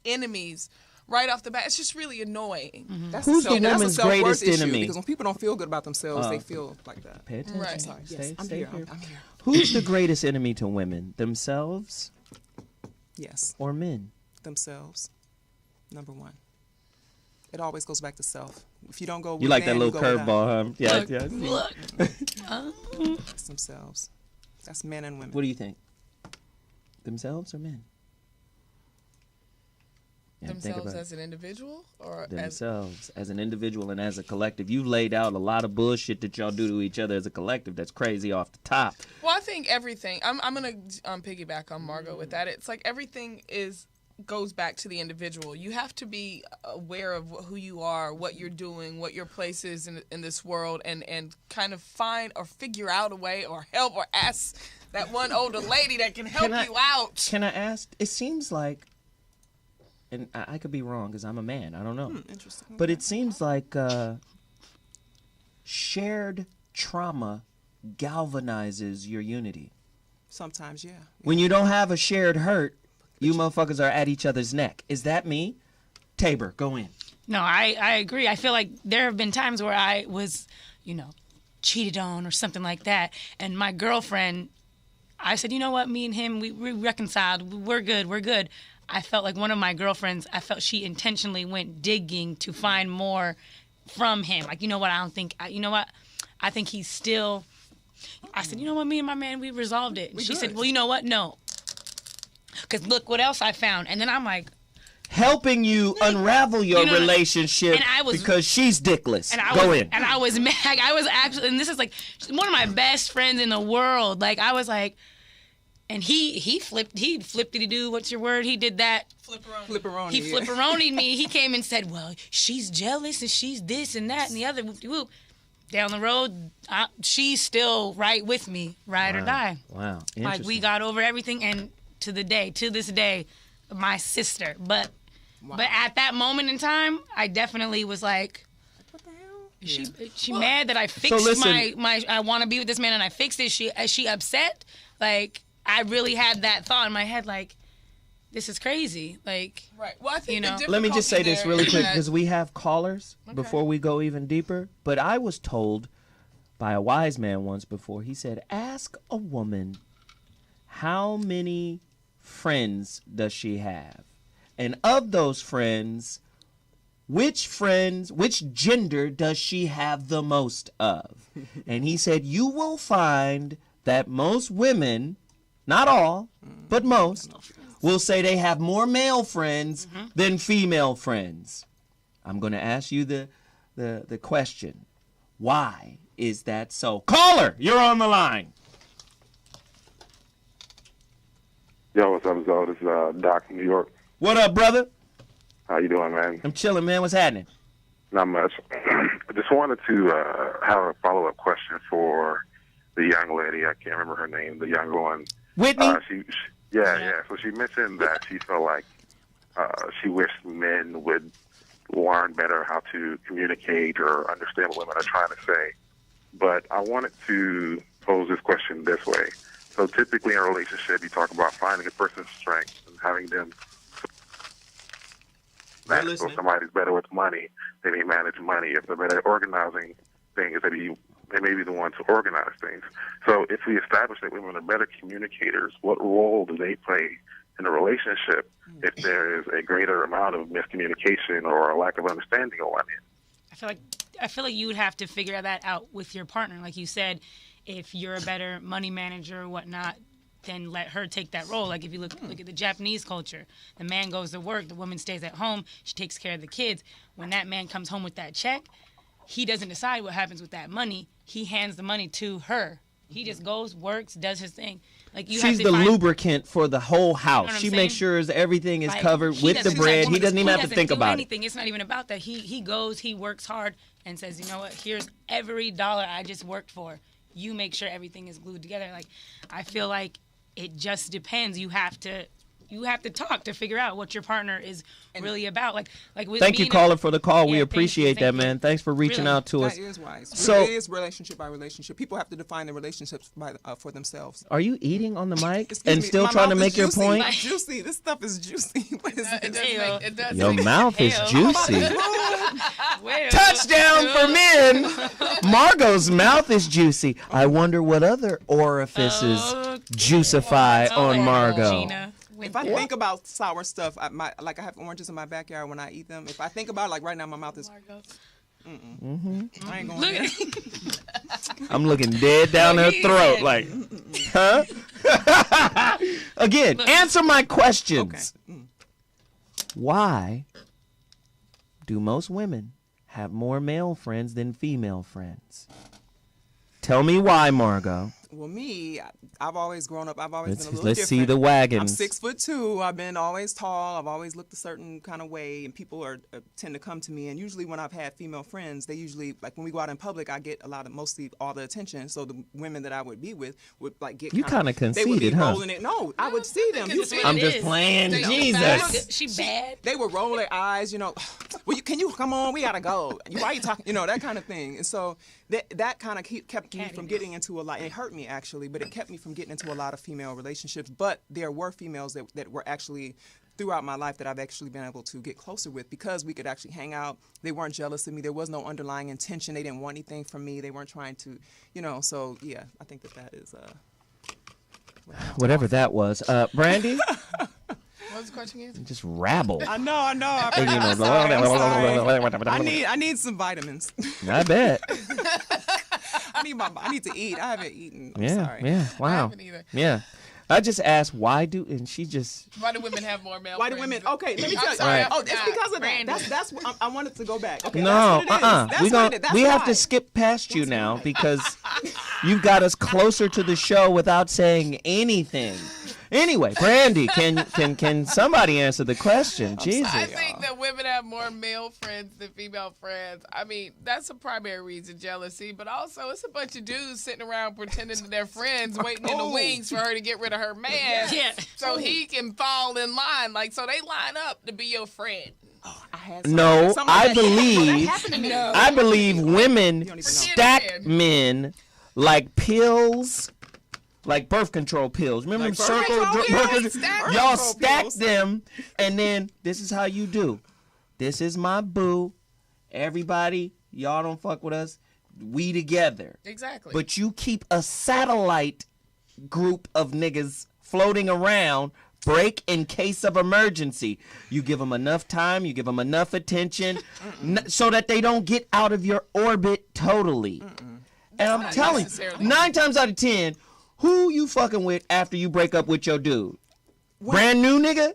enemies right off the bat, it's just really annoying. That's Who's a the that's a woman's self-worth greatest issue, enemy? Because when people don't feel good about themselves, they feel like that. Pay attention. Right. Sorry. Stay, Yes, I'm stay here. here. I'm here. Who's the greatest enemy to women? Themselves Yes, or men? themselves. Number one. It always goes back to self. If you don't go, You with like that them, little you go without. curveball, huh? Yeah, Look, yeah. look. It's themselves. That's men and women. What do you think? Themselves or men? Yeah, think Themselves about it. as an individual or as Themselves as an individual and as a collective. You laid out a lot of bullshit that y'all do to each other as a collective. That's crazy off the top. Well, I think everything. I'm gonna piggyback on Margot with that. It's like everything is goes back to the individual. You have to be aware of who you are, what you're doing, what your place is in this world, and kind of find or figure out a way or help or ask that one older lady that can help you out. Can I ask? It seems like, and I could be wrong because I'm a man. I don't know. Interesting. But it seems like shared trauma galvanizes your unity. Sometimes, yeah. When you don't have a shared hurt, you motherfuckers are at each other's neck. Is that me? Tabor, go in. No, I agree. I feel like there have been times where I was, cheated on or something like that. And my girlfriend, I said, you know what, me and him, we reconciled. We're good. I felt like one of my girlfriends, I felt she intentionally went digging to find more from him. Like, I think he's still, I said, you know what, me and my man, we resolved it. And she said, well, you know what, no. Because look what else I found. And then I'm like, helping you unravel your relationship because she's dickless. Go in. And I was mad. I was actually, and this is like one of my best friends in the world. Like, I was like, and he flipped-de-doo, what's your word? He did that. Flipperoni. He flipperonied me. He came and said, well, she's jealous and she's this and that and the other. Whoop-de-whoop. Down the road, she's still right with me, ride or die. Wow. Like, we got over everything, and to this day, my sister. But at that moment in time, I definitely was like, what the hell? Is she mad that I fixed my I want to be with this man and I fixed it? Is she upset? Like, I really had that thought in my head, like, this is crazy. Like, right. Well, I think let me just say this really quick because we have callers before we go even deeper. But I was told by a wise man once before, he said, ask a woman how many friends does she have? And of those friends, which gender does she have the most of? And he said, you will find that most women, not all, but most, will say they have more male friends than female friends. I'm going to ask you the question. Why is that so? Caller, you're on the line. Yo, what's up, Zoe? This is Doc from New York. What up, brother? How you doing, man? I'm chilling, man. What's happening? Not much. I just wanted to have a follow-up question for the young lady. I can't remember her name, the younger one. Whitney? Yeah. So she mentioned that she felt like she wished men would learn better how to communicate or understand what women are trying to say. But I wanted to pose this question this way. So typically in a relationship, you talk about finding a person's strengths and having them manage. So if somebody's better with money, they may manage money. If they're better at organizing things, they may be the one to organize things. So if we establish that women are better communicators, what role do they play in a relationship if there is a greater amount of miscommunication or a lack of understanding on one end? I feel like you would have to figure that out with your partner. Like you said, if you're a better money manager or whatnot, then let her take that role. Like if you look at the Japanese culture, the man goes to work, the woman stays at home, she takes care of the kids. When that man comes home with that check, he doesn't decide what happens with that money. He hands the money to her. He just goes, works, does his thing. Like she's the lubricant for the whole house. You know she makes sure everything is covered with the bread. He doesn't even have to think about anything. It's not even about that. He goes, he works hard and says, you know what, here's every dollar I just worked for. You make sure everything is glued together. Like, I feel like it just depends. You have to talk to figure out what your partner is really about. Like with thank you, caller, for the call. We appreciate that, man. Thanks for reaching out to us. That is wise. So it is relationship by relationship. People have to define their relationships for themselves. Are you eating on the mic and still trying to make your point? Juicy. This stuff is juicy. Your mouth is juicy. Touchdown for men. Margot's mouth is juicy. I wonder what other orifices juicify on Margot. Gina. If I think about sour stuff, I have oranges in my backyard when I eat them. If I think about it, like right now, my mouth is. I ain't going there. I'm looking dead down her throat, like, huh? Again, answer my questions. Okay. Why do most women have more male friends than female friends? Tell me why, Margot. Well, me, I've always grown up. I've always been a little let's different. see the wagons. I'm 6'2". I've been always tall. I've always looked a certain kind of way, and people tend to come to me. And usually, when I've had female friends, they usually like when we go out in public, I get mostly all the attention. So the women that I would be with would like get. You kind of conceited, they would be huh? rolling it. No, I would see them. I'm just playing. Jesus. She bad. They would roll their eyes. Well, can you come on? We gotta go. Why are you talking? That kind of thing. And so that kind of kept me from getting into a lot. It hurt me actually, but it kept me from getting into a lot of female relationships. But there were females that were actually throughout my life that I've actually been able to get closer with because we could actually hang out. They weren't jealous of me. There was no underlying intention. They didn't want anything from me. They weren't trying to, So yeah, I think that is. Whatever that was, Brandy. What was the question again? Just rabble. I know. I'm sorry. I need some vitamins. I bet. I need to eat. I haven't eaten. I'm sorry. Yeah. Wow. I haven't either. Yeah. I just asked why do women have more male? Why do friends? women? Okay, let me tell you. Right. Oh, it's because of that. That's what I wanted to go back. Okay, No, that's what it is. we have to skip past you now because you've got us closer to the show without saying anything. Anyway, Brandy, can somebody answer the question? Jesus. I think that women have more male friends than female friends. I mean, that's a primary reason, jealousy, but also it's a bunch of dudes sitting around pretending that they're friends, waiting in the wings for her to get rid of her man, so he can fall in line. So they line up to be your friend. No, I believe women stack men like pills. Like birth control pills. Remember them circle birth control? Y'all stack them, and then this is how you do. This is my boo. Everybody, y'all don't fuck with us. We together. Exactly. But you keep a satellite group of niggas floating around, break in case of emergency. You give them enough time, you give them enough attention, so that they don't get out of your orbit totally. And I'm telling you, 9 times out of 10, who you fucking with after you break up with your dude? Brand new nigga?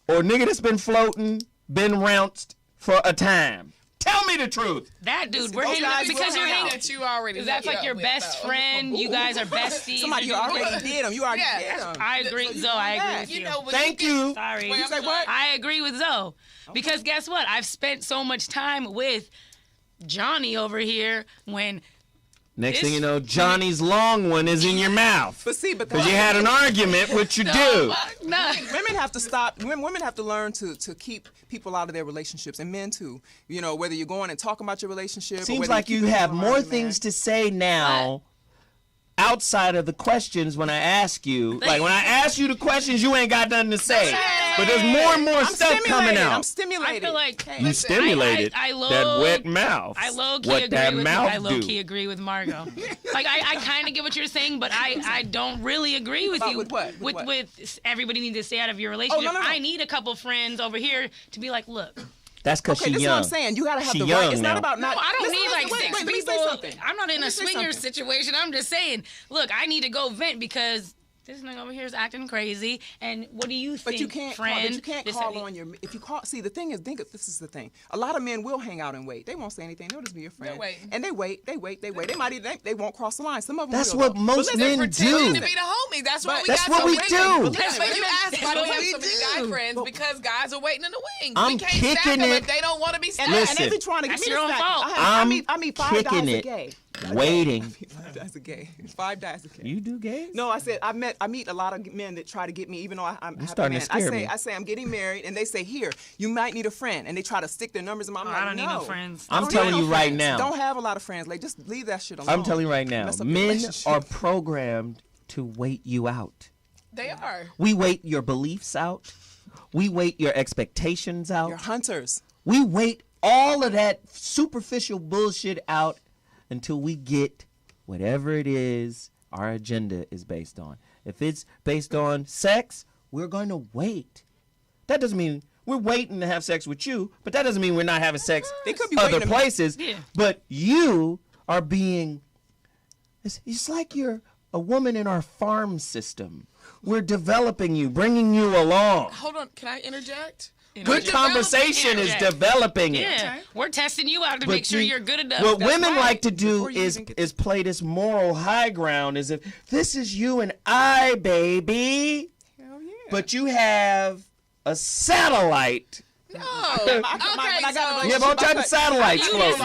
Or nigga that's been floating, been rounced for a time? Tell me the truth. That dude, we're hanging out because you're hanging. That you already. That's like your best friend. You guys are besties. Somebody you already did them. You already did them. I agree, Zoe. I agree with you. Thank you. Sorry. You say what? I agree with Zoe because guess what? I've spent so much time with Johnny over here Next thing you know, Johnny's long one is in your mouth. But because you had an argument with your dude. Women have to stop. Women have to learn to keep people out of their relationships, and men too. Whether you're going and talking about your relationship. Seems like you have more things to say now. Outside of the questions when I ask you. Like when I ask you the questions, you ain't got nothing to say. But there's more and more stuff coming out. I'm stimulated. I feel like you stimulated that wet mouth. I low-key what agree that with mouth I low-key agree with Margot. I kind of get what you're saying, but I don't really agree with you. With what? With everybody needs to stay out of your relationship. No. I need a couple friends over here to be like, look. That's because she's young. This is what I'm saying. You gotta have the right. It's not about not. No, I don't need like wait, 6 people. I'm not in a swinger situation. I'm just saying, look, I need to go vent because this nigga over here is acting crazy. And what do you think, friend? But you can't call on your. If you call, see, the thing is, this is the thing. A lot of men will hang out and wait. They won't say anything. They'll just be your friend. And they wait. They might even. They won't cross the line. Some of them. That's will, what most men do. To be the homie. That's what we got. That's what we do. That's what you ask. Why do we have so many guy friends? Because guys are waiting in the wings. I'm we can't stack them if they don't want to be stacked. Listen, and they be trying to get me to stack. I'm I meet 5 guys a gay. Waiting. 5 guys a gay. 5 guys a gay. You do gays? No, I said I meet a lot of men that try to get me, even though I'm You're starting to scare me. I say I'm getting married, and they say, here, you might need a friend, and they try to stick their numbers in my mouth. I don't need no friends. I'm telling you right now. Don't have a lot of friends. Like, just leave that shit alone. I'm telling you right now. Men are programmed to wait you out. They are. We wait your beliefs out. We wait your expectations out. You're hunters. We wait all of that superficial bullshit out until we get whatever it is our agenda is based on. If it's based on sex, we're going to wait. That doesn't mean we're waiting to have sex with you, but that doesn't mean we're not having sex other places. Yeah. But you are being, it's like you're a woman in our farm system. We're developing you, bringing you along. Hold on, can I interject? Good conversation is developing it. Yeah, we're testing you out to But make sure you're good enough. What That's women right. like to do is play this moral high ground as if this is you and I, baby. Hell yeah. But you have a satellite. No. Okay, You have all types of satellites You floating.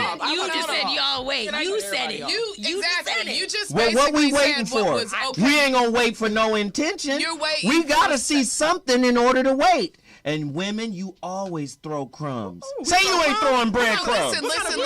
just said y'all wait. You said it. You said it. You just Well, what we basically waiting said what for? was okay. We ain't gonna wait for no intention. You're waiting We gotta for- see something in order to wait. And women, you always throw crumbs. Say you ain't throwing breadcrumbs. Listen.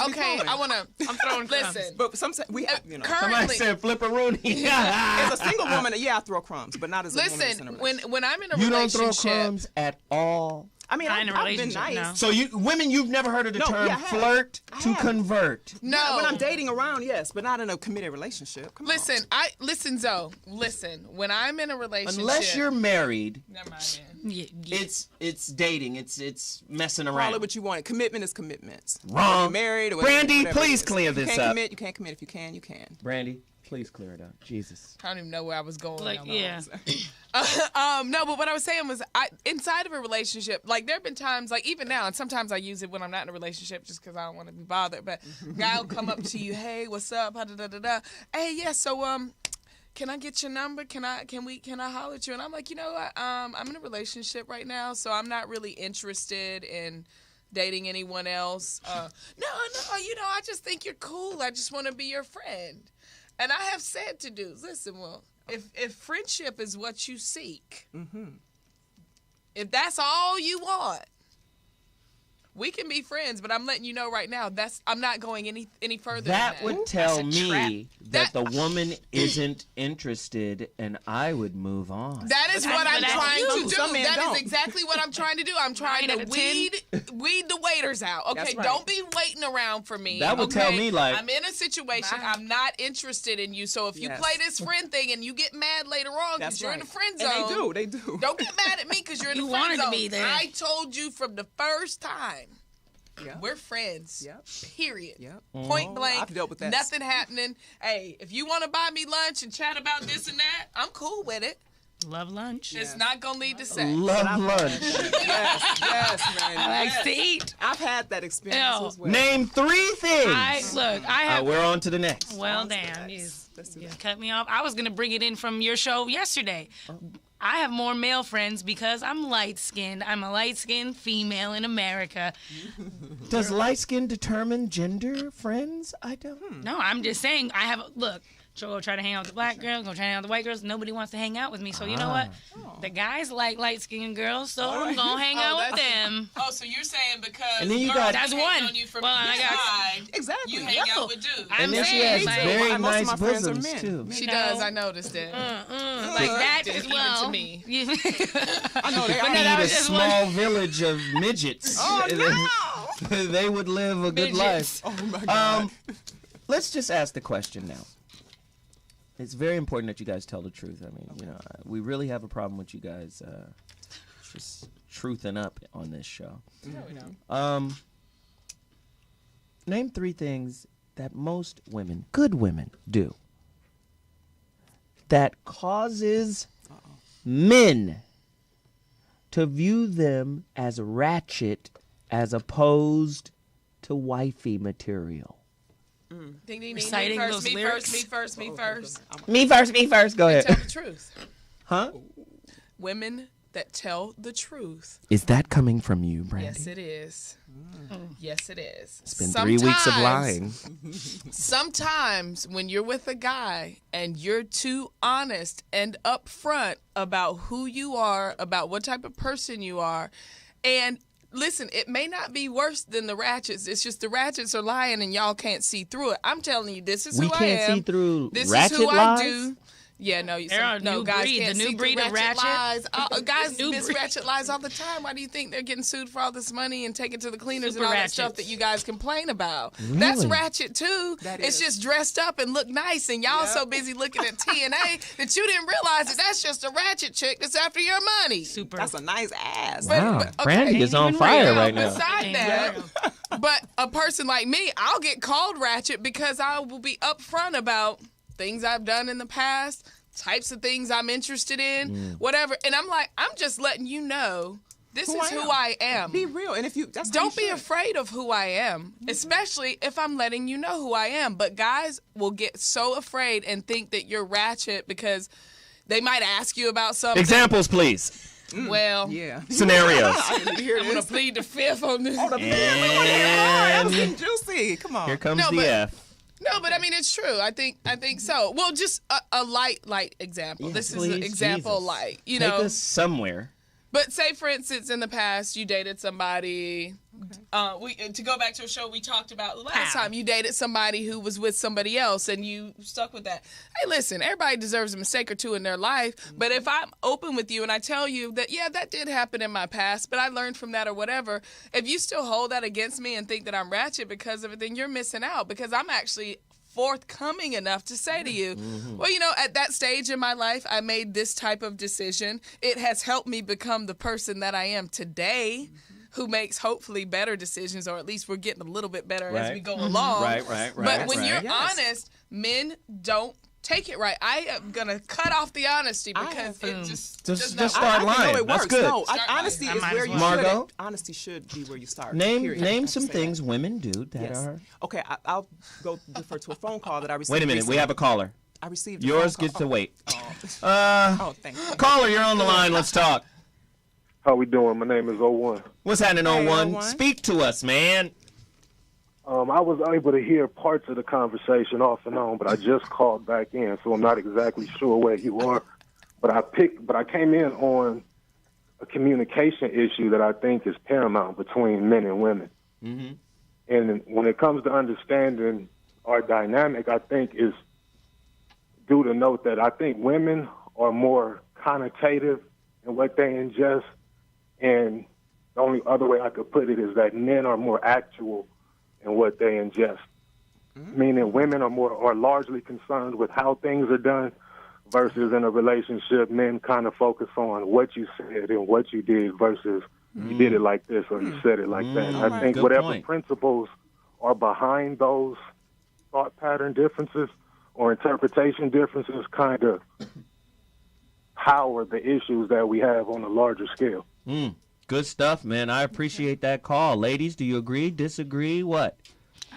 Okay, I wanna. I'm throwing crumbs. Listen. But some say we have, Somebody Currently, said flipperoonie. as a single woman, yeah, I throw crumbs, but not as a woman. that's in a listen. When I'm in a You don't relationship, throw crumbs at all. I mean, Not in a I've been relationship, nice. no. So you women, you've never heard of the No, term yeah, I have. flirt I to have. convert. No. When I'm dating around, yes, but not in a committed relationship. Come on. Listen, Zoe. Listen, when I'm in a relationship, Unless you're married, never mind, man. it's dating. It's messing Call around. it what you want. Commitment is commitments. Wrong. Whether you're married or whether- Brandy, whatever it please is. clear this you can't up. Commit, you can't commit. If you can, you can. Brandy, please clear it up. Jesus. I don't even know where I was going. Like, on that. yeah. No, but what I was saying was, inside of a relationship, like there have been times, like even now, and sometimes I use it when I'm not in a relationship, just because I don't want to be bothered. But guy will come up to you, hey, what's up? Hey, yeah, so can I get your number? Can I holler at you? And I'm like, you know what? I'm in a relationship right now, so I'm not really interested in dating anyone else. No, I just think you're cool. I just want to be your friend. And I have said to dudes, listen, well, if friendship is what you seek, if that's all you want, we can be friends, but I'm letting you know right now, I'm not going any further That than that. would tell me that the That- woman isn't interested, and I would move on. That is what I'm that's trying you. to do. Some men That don't. is exactly what I'm trying to do. I'm trying Nine to out of 10. weed the waiters out. Okay, That's right. don't be waiting around for me. That would okay? tell me, like- I'm in a situation. I'm not interested in you. So if you Yes. play this friend thing and you get mad later on because That's you're right. in the friend And zone, they do. don't get mad at me because you're in You the friend wanted to zone. be there. I told you from the first time. Yeah. We're friends. Yep. Period. Yep. Point blank. I've dealt with that. Nothing happening. Hey, if you want to buy me lunch and chat about this and that, I'm cool with it. Love lunch. It's not gonna lead to sex. Love lunch. yes, man. I like yes. to eat. I've had that experience Ew. as well. Name 3 things. I have. We're on to the next. Well, damn, you cut me off. I was gonna bring it in from your show yesterday. I have more male friends because I'm light-skinned. I'm a light-skinned female in America. Does light skin determine gender, friends? I don't. No, I'm just saying. Look. Go try to hang out with the black girls, go try to hang out with the white girls. Nobody wants to hang out with me. So you know what? The guys like light-skinned girls, so I'm gonna hang out with them. Oh, so you're saying because And then you girls got- That's hate one. on you from Well, your I got- side, Exactly. you hang out with dudes. I'm And then she saying, has like, very most of nice my friends are bosoms men. too. She No. does. I noticed it. like that Did as even well. to me. I know they But are. no, that Feed a was just small village of midgets. Oh, They would live a good life. Midgets. Oh my God. Let's just ask the question now. It's very important that you guys tell the truth. I mean, you know, we really have a problem with you guys just truthing up on this show. No, we don't. Name 3 things that most women, good women, do that causes men to view them as ratchet as opposed to wifey material. Ding, ding, ding, Reciting me first, those me lyrics. first, me first, me first. Me first. Go Tell ahead. the truth. Huh? Women that tell the truth. Is that coming from you, Brandy? Yes, it is. Yes, it is. It's been 3 weeks of lying. Sometimes when you're with a guy and you're too honest and upfront about who you are, about what type of person you are, and listen, it may not be worse than the ratchets. It's just the ratchets are lying and y'all can't see through it. I'm telling you, this is We who I am. can't see through This ratchet is who lies? I do. Yeah, no, There are no new guys breed, can't the new see breed through of ratchet lies. ratchet. Guys New miss breed. ratchet lies all the time. Why do you think they're getting sued for all this money and taken to the cleaners Super and all that ratchets. stuff that you guys complain about? That's Really? ratchet too. It's is. just dressed up and look nice, and y'all so busy looking at TNA that you didn't realize that that's just a ratchet chick that's after your money. Super. That's a nice ass. Wow, okay. Brandy is on Ain't fire even real. right now. Beside Ain't that, real. but a person like me, I'll get called ratchet because I will be upfront about things I've done in the past, types of things I'm interested in, whatever. And I'm like, I'm just letting you know This is who I am. Be real, and if you don't be afraid of who I am, especially if I'm letting you know who I am. But guys will get so afraid and think that you're ratchet because they might ask you about something. Examples, please. Well, scenarios. I'm gonna plead the fifth on this. That was getting juicy. Come on. Here comes the F. No, but I mean it's true. I think so. Well, just a light example. Yeah, this please, is an example Jesus. light. You Take know, us somewhere. But say, for instance, in the past, you dated somebody. To go back to a show we talked about last time, you dated somebody who was with somebody else, and you stuck with that. Hey, listen, everybody deserves a mistake or two in their life. But if I'm open with you and I tell you that, yeah, that did happen in my past, but I learned from that or whatever, if you still hold that against me and think that I'm ratchet because of it, then you're missing out because I'm actually forthcoming enough to say to you, well, you know, at that stage in my life, I made this type of decision. It has helped me become the person that I am today, who makes hopefully better decisions, or at least we're getting a little bit better as we go along. Right. But when you're honest, men don't take it right. I am gonna cut off the honesty because it just start lying. No, it That's works. good. No, honesty is where you Margot? should. Honesty should be where you start. Name some things women do that are. Okay, I'll go refer to a phone call that I received. Wait a minute, we have a caller. I received. Yours gets to wait. Thank you. Caller, you're on the line. Let's talk. How we doing? My name is 01. What's happening, 01? Speak to us, man. I was able to hear parts of the conversation off and on, but I just called back in, so I'm not exactly sure where you are. But I came in on a communication issue that I think is paramount between men and women. Mm-hmm. And when it comes to understanding our dynamic, I think is due to note that I think women are more connotative in what they ingest, and the only other way I could put it is that men are more actual in what they ingest. Meaning women are largely concerned with how things are done, versus in a relationship, men kind of focus on what you said and what you did versus you did it like this or you said it like that. I think whatever principles are behind those thought pattern differences or interpretation differences kind of power the issues that we have on a larger scale. Good stuff, man. I appreciate that call. Ladies, do you agree, disagree, what?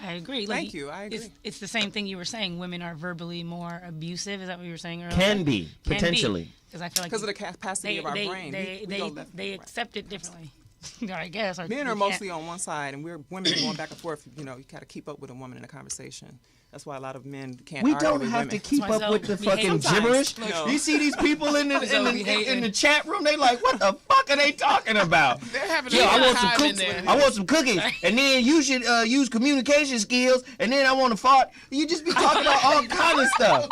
I agree. Thank you. I agree. It's the same thing you were saying. Women are verbally more abusive. Is that what you were saying earlier? Can be, potentially. Because I feel like because of the capacity of our brain. They accept it differently. I guess. Men are mostly on one side, and women are going back and forth. You know, you got to keep up with a woman in a conversation. That's why a lot of men can't. We don't have to keep up with the fucking gibberish. No. You see these people in the chat room? They like, what the fuck are they talking about? They're having I want some cookies, and then you should use communication skills, and then I want to fart. You just be talking about all kind of stuff.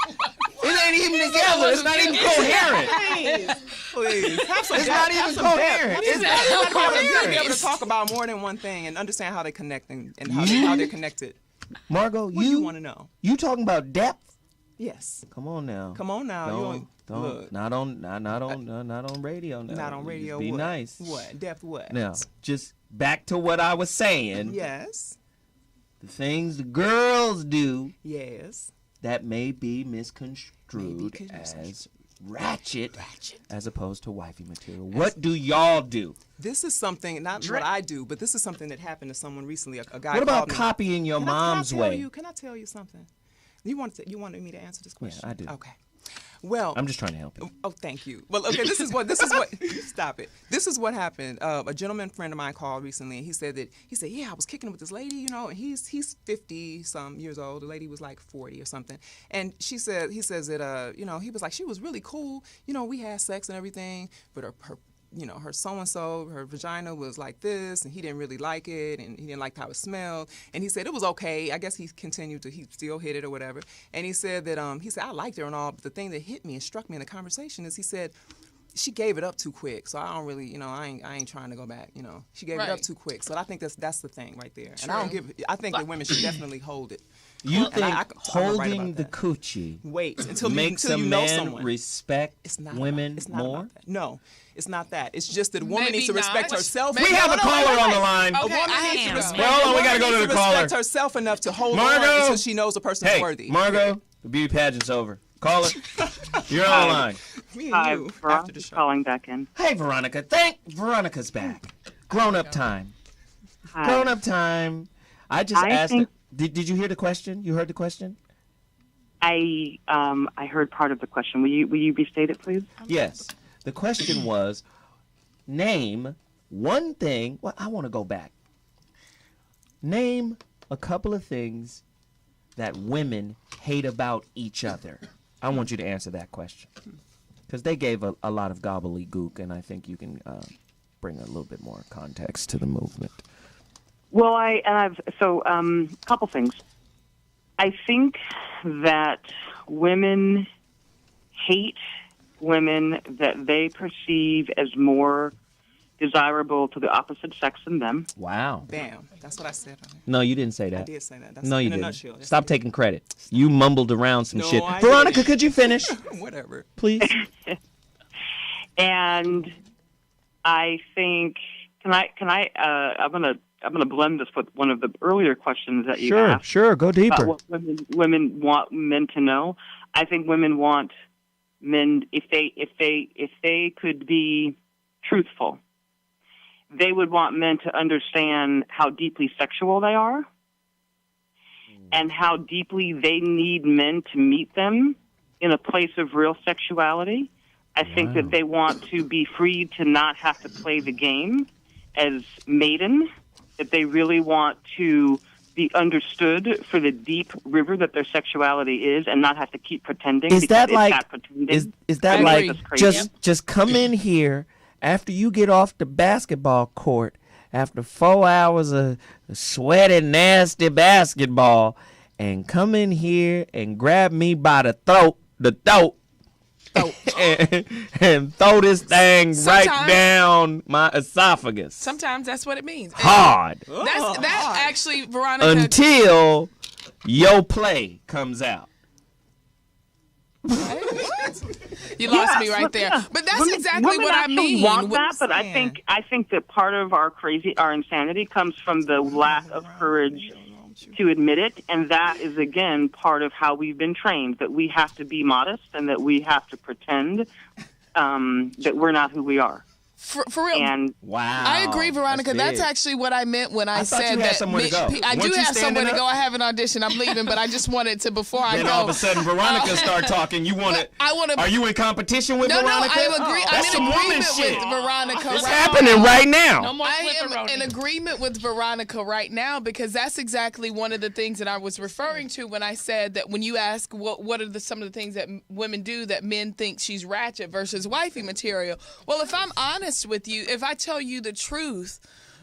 It ain't even together. It's not even coherent. Please. It's not even coherent. It's not coherent. Be able to talk about more than one thing and understand how they connect and how they're connected. Margot, what do you want to know? You talking about depth? Yes. Come on now. Come on now. Don't not on radio now. Not on radio. Just be nice. What? Depth what? Now, just back to what I was saying. Yes. The things the girls do. Yes. That may be misconstrued as ratchet as opposed to wifey material. What do y'all do? This is something, not what I do, but this is something that happened to someone recently. A guy. What about copying your mom's way? Can I tell you something? You wanted me to answer this question? Yeah, I do. Okay. Well, I'm just trying to help you. Oh, thank you. Well, okay, this is what stop it. This is what happened. A gentleman friend of mine called recently, and he said, yeah, I was kicking it with this lady, you know, and he's 50 some years old. The lady was like 40 or something. And he says that you know, he was like, she was really cool. You know, we had sex and everything, but her you know, her so-and-so, her vagina was like this, and he didn't really like it, and he didn't like how it smelled. And he said it was okay. I guess he still hit it or whatever. And he said that, I liked her and all, but the thing that hit me and struck me in the conversation is he said, she gave it up too quick, so I don't really, you know, I ain't trying to go back, you know. She gave it up too quick, so I think that's the thing right there. True. And I think that women should definitely hold it. You think holding the coochie makes a man respect women more? No, it's not that. It's just that a woman needs to respect herself. We have a caller on the line. A woman needs to respect. Hold on, we gotta go to the caller. Respect herself enough to hold on until she knows the person is worthy. Margot, the beauty pageant's over. Caller, you're online. Me and Hi, you after the Veronica's show. calling back in. Hey, Veronica. Veronica's back. Grown up time. Hi. Grown up time. I just I asked. think- Did you hear the question? You heard the question? I heard part of the question. Will you restate it, please? Yes. The question was, name one thing. Well, I want to go back. Name a couple of things that women hate about each other. I want you to answer that question. Because they gave a lot of gobbledygook, and I think you can bring a little bit more context to the movement. Well, couple things. I think that women hate women that they perceive as more desirable to the opposite sex than them. Wow. Bam. That's what I said. No, you didn't say that. I did say that. That's No, you in a didn't. nutshell. That's Stop taking credit. You mumbled around some No, shit. I Veronica, didn't. could you finish? Whatever. Please. And I think I'm gonna blend this with one of the earlier questions that you asked. Sure, go deeper. About what women want men to know. I think women want men if they could be truthful. They would want men to understand how deeply sexual they are and how deeply they need men to meet them in a place of real sexuality. I think that they want to be free to not have to play the game as maiden, that they really want to be understood for the deep river that their sexuality is and not have to keep pretending. Is that because it's like not pretending. is that I like think that's crazy. just come in here after you get off the basketball court after 4 hours of sweaty, nasty basketball and come in here and grab me by the throat, and throw this thing right down my esophagus. Sometimes that's what it means. Hard. That actually, Veronica. Until your play comes out. You lost me right there. But that's exactly women what I actually mean. Want that, but I think that part of our insanity comes from the lack of courage to admit it, and that is again part of how we've been trained, that we have to be modest and that we have to pretend that we're not who we are. For real. And wow, I agree, Veronica. That's big. actually what I meant when I thought said you had that. somewhere to go. I Weren't do you have somewhere standing to go. up? I have an audition. I'm leaving, but I just wanted to before I Then go. all of a sudden, Veronica start talking. You want to? I want to. Are you in competition with No, Veronica? I agree. That's I'm some in woman agreement shit. with Veronica. It's right happening now. right now. No more I am flipperoni. in agreement with Veronica right now because that's exactly one of the things that I was referring to when I said that when you ask what are some of the things that women do that men think she's ratchet versus wifey material. Well, if I'm honest with you, if I tell you the truth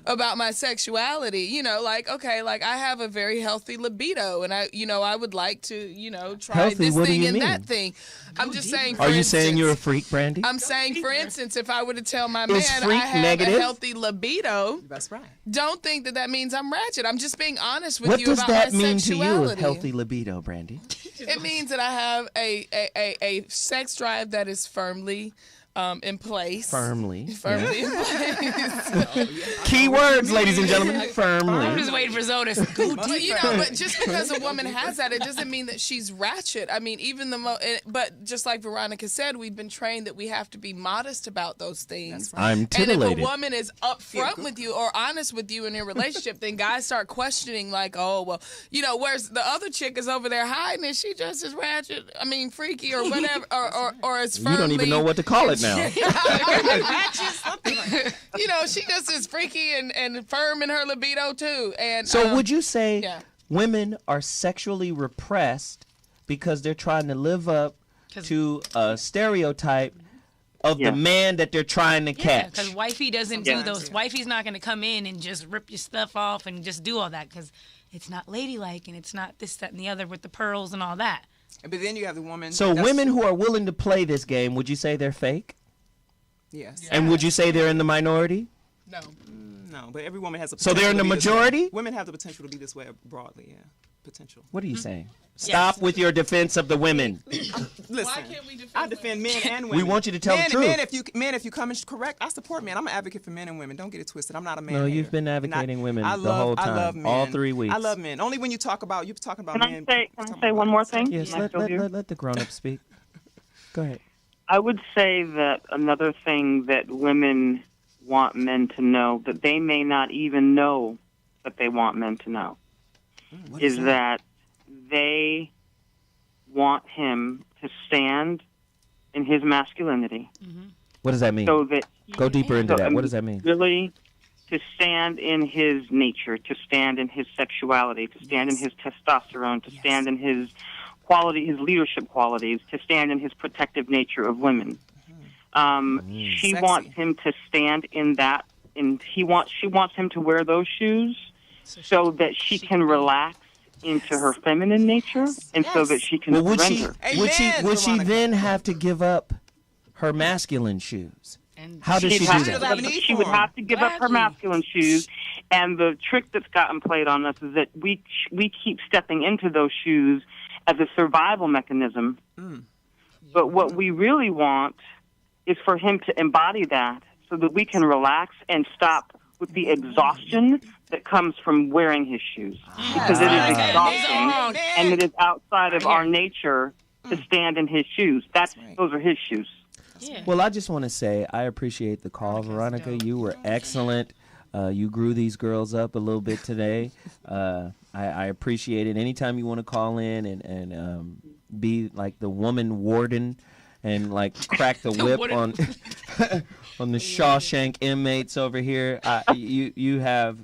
about my sexuality, like I have a very healthy libido and I would like to, try Healthy? this What do thing you and mean? that thing. I'm just saying, for Are you instance, saying you're a freak, Brandy? I'm saying, for instance, if I were to tell my man Is I freak have negative? a healthy libido, That's right. don't think that means I'm ratchet. I'm just being honest with What you does about that my mean to you, a sexuality. healthy libido, Brandy? It means that I have a sex drive that is firmly in place. Firmly. Firmly in place. Key words, ladies and gentlemen. I'm Firmly. just waiting for Zoe to go deeper. But just because a woman has that, it doesn't mean that she's ratchet. I mean, even but just like Veronica said, we've been trained that we have to be modest about those things. I'm And titillated. if a woman is upfront with you or honest with you in your relationship, then guys start questioning, like, oh, well, where's the other chick is over there hiding and she just as ratchet, freaky or whatever, or as firmly. You don't even know what to call it now. She just is freaky and firm in her libido too. And So would you say yeah. women are sexually repressed because they're trying to live up to a stereotype of the man that they're trying to Yeah, catch? because wifey doesn't do those. Wifey's not going to come in and just rip your stuff off and just do all that because it's not ladylike and it's not this, that, and the other with the pearls and all that. But then you have the woman. So women who are willing to play this game, would you say they're fake? Yes. And would you say they're in the minority? No. No, but every woman has a So potential. they're in to the be this way. majority? Women have the potential to be this way broadly, yeah. Potential. What are you saying? Stop with your defense of the women. Listen, I defend men and women. We want you to tell men, the truth. Men, if you come in correct, I support men. I'm an advocate for men and women. Don't get it twisted. I'm not a man. No, hater. you've been advocating women I the whole time, I love men. all 3 weeks. I love men. Only when you're talking about Can men. I say one more thing? Yes, Am I still here? let the grown-up speak. Go ahead. I would say that another thing that women want men to know that they may not even know that they want men to know is that they want him to stand in his masculinity. What does that mean? So that Go deeper into that. What does that mean? Really, to stand in his nature, to stand in his sexuality, to stand in his testosterone, to stand in his quality, his leadership qualities, to stand in his protective nature of women. She wants him to stand in that, and she wants him to wear those shoes so that she can relax into her feminine nature, and so that she can surrender. Would she then have to give up her masculine shoes? How does she do that? She would have to give up her masculine shoes, and the trick that's gotten played on us is that we keep stepping into those shoes as a survival mechanism. But what we really want is for him to embody that so that we can relax and stop with the exhaustion that comes from wearing his shoes. Because it is exhausting, and it is outside of our nature to stand in his shoes. Those are his shoes. Yeah. Well, I just want to say I appreciate the call, Veronica. You were excellent. You grew these girls up a little bit today. I appreciate it. Anytime you want to call in and be like the woman warden and like crack the whip on on the Shawshank inmates over here, you have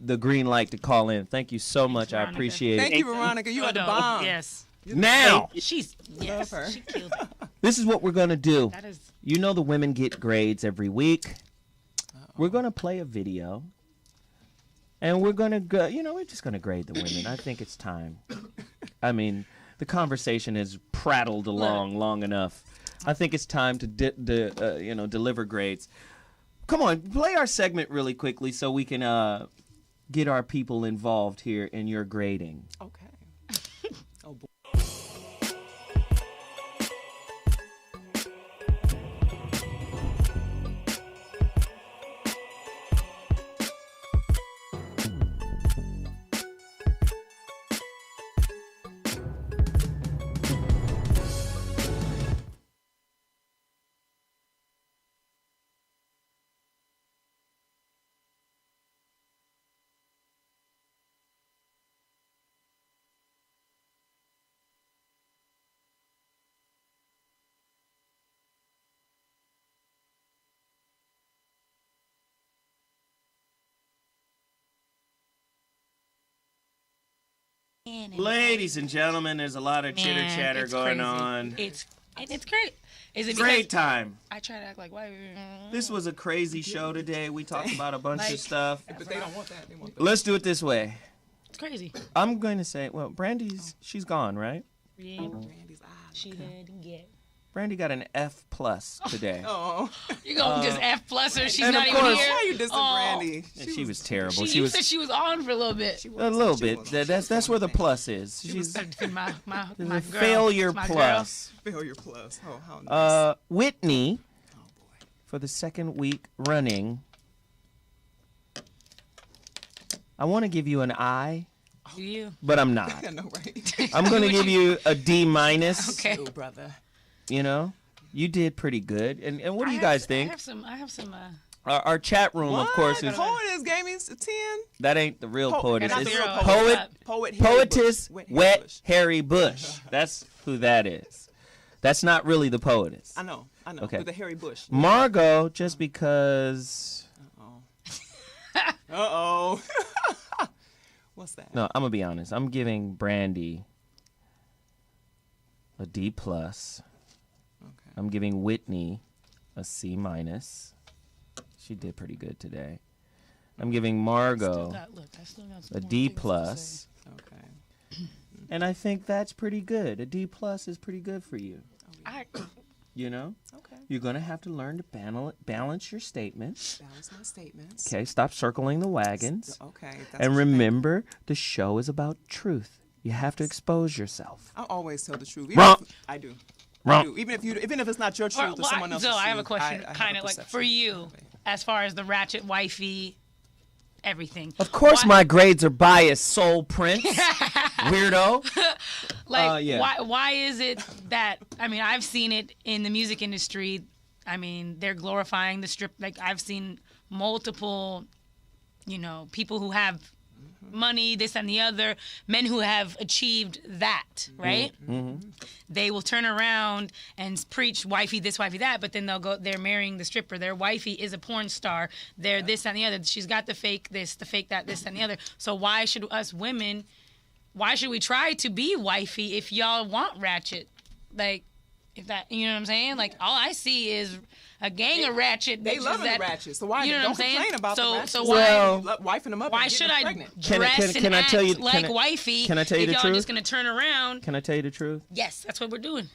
the green light to call in. Thank you so much. I appreciate it. Thank you, Veronica. You are the bomb. Yes. Now, She killed it. this is what we're going to do. You know the women get grades every week. We're going to play a video. And we're going to go, we're just going to grade the women. I think it's time. I mean, the conversation has prattled along long enough. I think it's time to deliver grades. Come on, play our segment really quickly so we can get our people involved here in your grading. Okay. Oh boy. Ladies and gentlemen, there's a lot of chitter chatter going on. It's great. Is it great time? I try to act like why? This was a crazy show today. We talked about a bunch of stuff. But they don't want that. They want that. Let's do it this way. It's crazy. I'm going to say, she's gone, right? Yeah. Brandy's she had to get. Brandy got an F+ today. Oh, you gonna just F+ her? She's and not of even course, here. Why are you dissing Brandy? She was terrible. You said she was on for a little bit. A little bit. That's where the plus is. She's my a girl. failure my plus. Failure plus. Oh, how nice. Whitney, for the second week running, I want to give you an I. Do you? But I'm not. I know, right? I'm going to give you a D-. Okay. Oh, brother. You did pretty good. And what do you guys think? I have some. Our chat room, of course, is. Poetess gave me a 10. That ain't the real poetess. It's Poetess Wet Harry Bush. That's who that is. That's not really the poetess. I know. Okay. With the Harry Bush. Margot, just because. Uh-oh. What's that? No, I'm going to be honest. I'm giving Brandy a D+. Okay. I'm giving Whitney a C-. She did pretty good today. I'm giving Margot a D+. Okay. And I think that's pretty good. A D+ is pretty good for you. Okay. You're going to have to learn to balance your statements. Balance my statements. Okay, stop circling the wagons. Okay. And remember, the show is about truth. You have to expose yourself. I always tell the truth. I do. Wrong. Even if it's not your truth or someone else's truth. So I have a question, kind of like for you, as far as the ratchet wifey, everything. Of course, my grades are biased, Soul Prince. weirdo. Like, yeah. why is it that, I mean, I've seen it in the music industry. I mean, they're glorifying the strip. Like, I've seen multiple, you know, people who have money, this and the other, men who have achieved that, right? They will turn around and preach wifey this, wifey that, but then they're marrying the stripper. Their wifey is a porn star. They're this and the other. She's got the fake this, the fake that, this and the other. So why should us women, why should we try to be wifey if y'all want ratchet? Like, if that, you know what I'm saying? Like, all I see is a gang of ratchet. They love the ratchet. So why don't complain about the ratchet? So why wifing them up? Why should I dress and act like wifey? Can I tell you the if y'all truth? are just gonna turn around? Can I tell you the truth? Yes, that's what we're doing.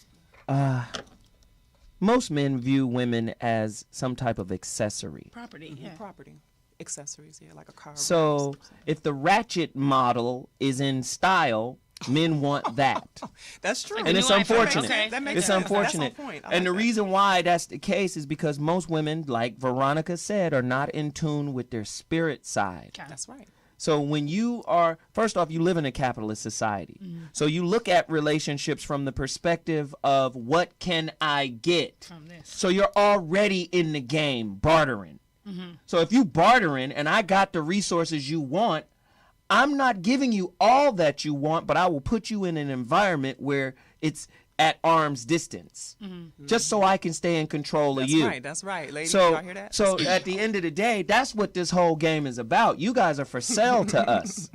Most men view women as some type of accessory. Property, yeah. Property. Accessories, yeah, like a car. So if the ratchet model is in style, men want that. That's true. And it's unfortunate. It's unfortunate. That's my point. And the reason why that's the case is because most women, like Veronica said, are not in tune with their spirit side. That's right. So when you are, first off, you live in a capitalist society. So you look at relationships from the perspective of what can I get? From this. So you're already in the game, bartering. So if you bartering and I got the resources you want, I'm not giving you all that you want, but I will put you in an environment where it's at arm's distance, just so I can stay in control of you. That's right. Ladies, so, y'all hear that? So at the end of the day, that's what this whole game is about. You guys are for sale to us.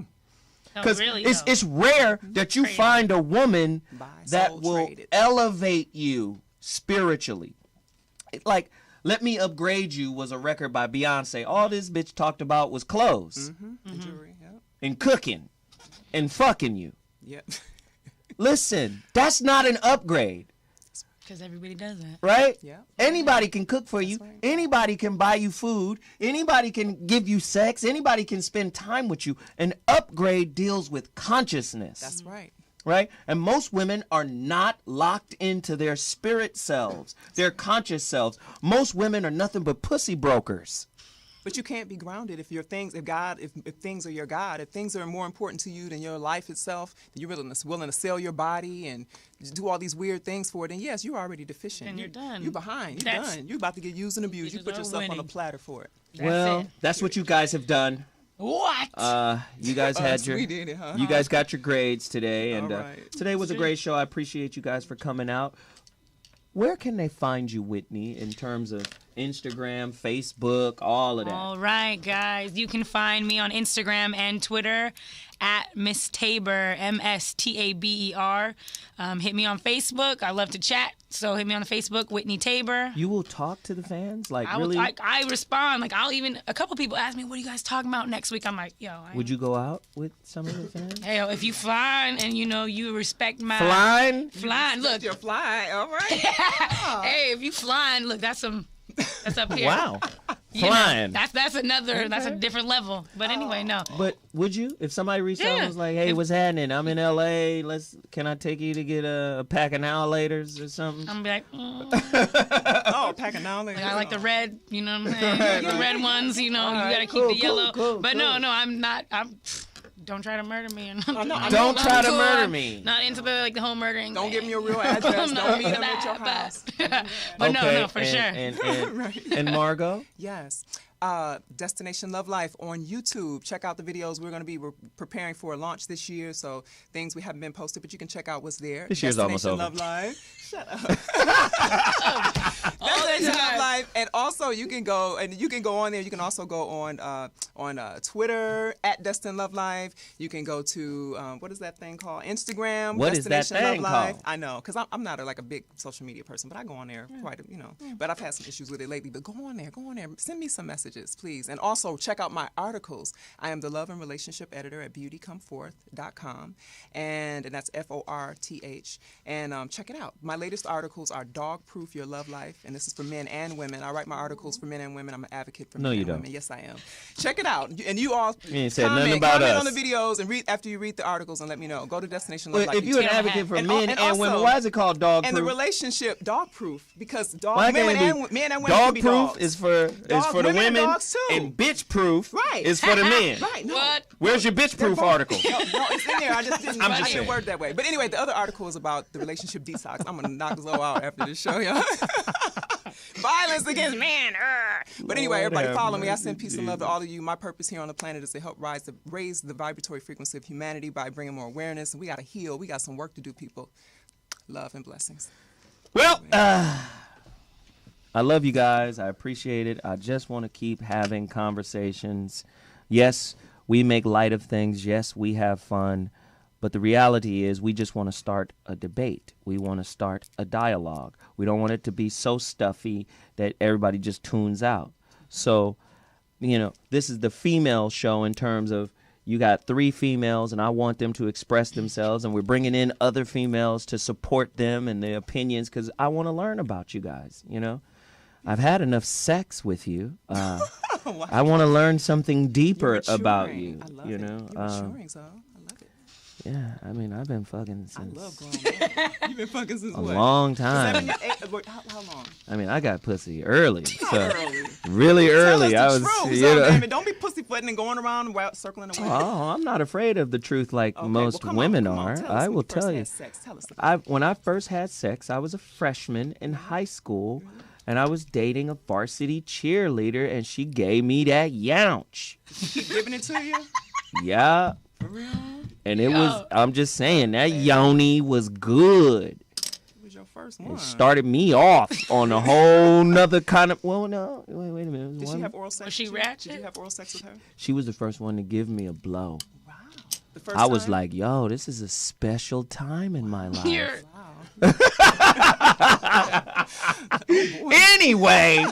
Because it's rare that you find a woman that will elevate you spiritually. Like, Let Me Upgrade You was a record by Beyonce. All this bitch talked about was clothes. Jewelry, yeah. And cooking. And fucking you. Yep. Listen, that's not an upgrade. Because everybody does that. Right? Yeah. Anybody can cook for you. Right. Anybody can buy you food. Anybody can give you sex. Anybody can spend time with you. An upgrade deals with consciousness. That's right. Right? And most women are not locked into their spirit selves, their conscious selves. Most women are nothing but pussy brokers. But you can't be grounded if your things, if things are your God, if things are more important to you than your life itself, then you're willing to sell your body and do all these weird things for it, then yes, you're already deficient. And you're done. You're behind. You're done. You're about to get used and abused. You put yourself on a platter for it. That's what you guys have done. What? You guys had your. We did it, huh? You guys got your grades today, and right. Today was a great show. I appreciate you guys for coming out. Where can they find you, Whitney, in terms of Instagram, Facebook, all of that? All right, guys. You can find me on Instagram and Twitter at Miss Tabor, MSTABER. Hit me on Facebook. I love to chat, so hit me on the Facebook, Whitney Tabor. You will talk to the fans? Like, really? I respond. Like, a couple people ask me, what are you guys talking about next week? I'm like, Would you go out with some of the fans? Hey, if you flying and, you respect my... Flying? Look. You're flying, all right. Hey, if you flying, look, that's up here. Wow. Flying. That's that's a different level. But anyway, no. But would you, if somebody reached out and was like, hey, what's happening? I'm in LA. Can I take you to get a pack of now laters or something? I'm gonna be like, oh, pack of now laters. I like the red, you know what I'm saying? The red ones, you gotta keep the yellow. But no, I'm not. Don't try to murder me. Don't try to murder me. Not into the whole murdering. Don't give me your real address. Don't meet them at your house. But no, for sure. And Margot? Yes. Destination Love Life on YouTube. Check out the videos. We're going to be preparing for a launch this year, so things we haven't been posted, but you can check out what's there. This year's almost over. Love Life. Shut up. Destination Love Life, and also you can go on there. You can also go on Twitter at Destin Love Life. You can go to what is that thing called? Instagram. What is that thing called? I know, because I'm not a big social media person, but I go on there quite, But I've had some issues with it lately. But go on there. Send me some messages, please. And also check out my articles. I am the love and relationship editor at beautycomforth.com, and that's FORTH. And check it out. My latest articles are Dog Proof Your Love Life, and this is for men and women. I write my articles for men and women. I'm an advocate for men and women. Yes, I am. Check it out. And you all ain't said nothing about us. On the videos and read after you read the articles and let me know. Go to Destination Love Life. If you're an advocate for men and women, why is it called Dog Proof? And the relationship, Dog Proof, because men and women Dog can be Proof dogs. is for the women women, dogs too. and bitch proof Right. is for the men. Right. No. What? Where's your bitch proof Both- article? No, it's in there. I just didn't. I'm I just didn't saying. word it that way. But anyway, the other article is about the relationship detox. I'm gonna knock Zoe out after this show, y'all. Violence against men. But anyway, Lord everybody have follow me. I mercy, send peace and love to all of you. My purpose here on the planet is to help raise the vibratory frequency of humanity by bringing more awareness. And we gotta heal. We got some work to do, people. Love and blessings. Well, I love you guys. I appreciate it. I just want to keep having conversations. Yes, we make light of things. Yes, we have fun. But the reality is we just want to start a debate. We want to start a dialogue. We don't want it to be so stuffy that everybody just tunes out. So, this is the female show in terms of you got 3 females, and I want them to express themselves, and we're bringing in other females to support them and their opinions because I want to learn about you guys, I've had enough sex with you. I want to learn something deeper about you. I love you it. know. You're maturing, so I love it. Yeah, I mean, I've been fucking since I love growing up. You've been fucking since a what? long time. 7, 8, wait, how long? I mean, I got pussy early, so Early. really early. Tell I us was, the truth, you know. damn it. Don't be pussyfooting and going around and circling the way. Oh, I'm not afraid of the truth like Okay, most well, come women on, are. Tell us I when will first tell had you. Sex. Tell us the When I first had sex, I was a freshman in high school, and I was dating a varsity cheerleader, and she gave me that younch. Keep giving it to you? Yeah. For real? And it was, I'm just saying, that yoni was good. It was your first one. It started me off on a whole nother kind of, well, no, wait a minute. Did she have oral sex? Was she with you? ratchet? Did you have oral sex with her? She was the first one to give me a blow. Wow. The first I was time? like, yo, this is a special time in my life. You're- Anyway,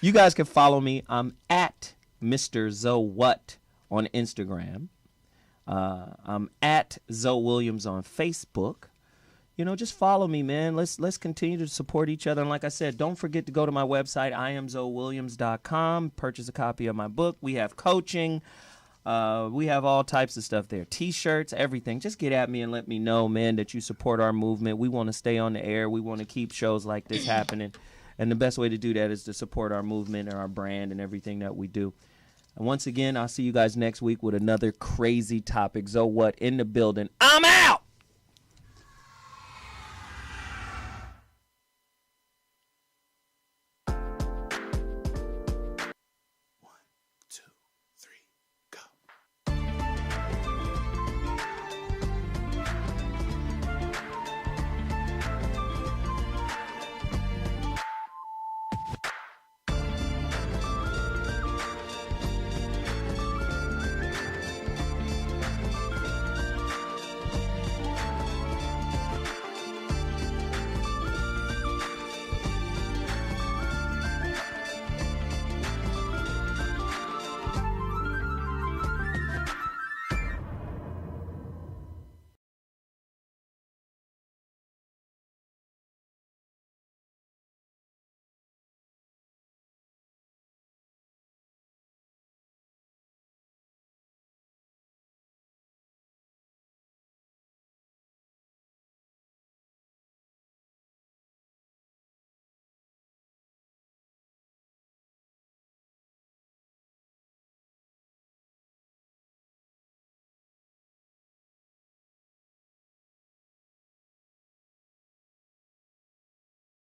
you guys can follow me. I'm at Mr. Zowhat on Instagram. I'm at Zoe Williams on Facebook. Just follow me, man. Let's continue to support each other. And like I said, don't forget to go to my website, IamZoeWilliams.com. Purchase a copy of my book. We have coaching. We have all types of stuff there. T-shirts, everything. Just get at me and let me know, man, that you support our movement. We want to stay on the air. We want to keep shows like this happening. And the best way to do that is to support our movement and our brand and everything that we do. And once again, I'll see you guys next week with another crazy topic. Zoe What in the building. I'm out!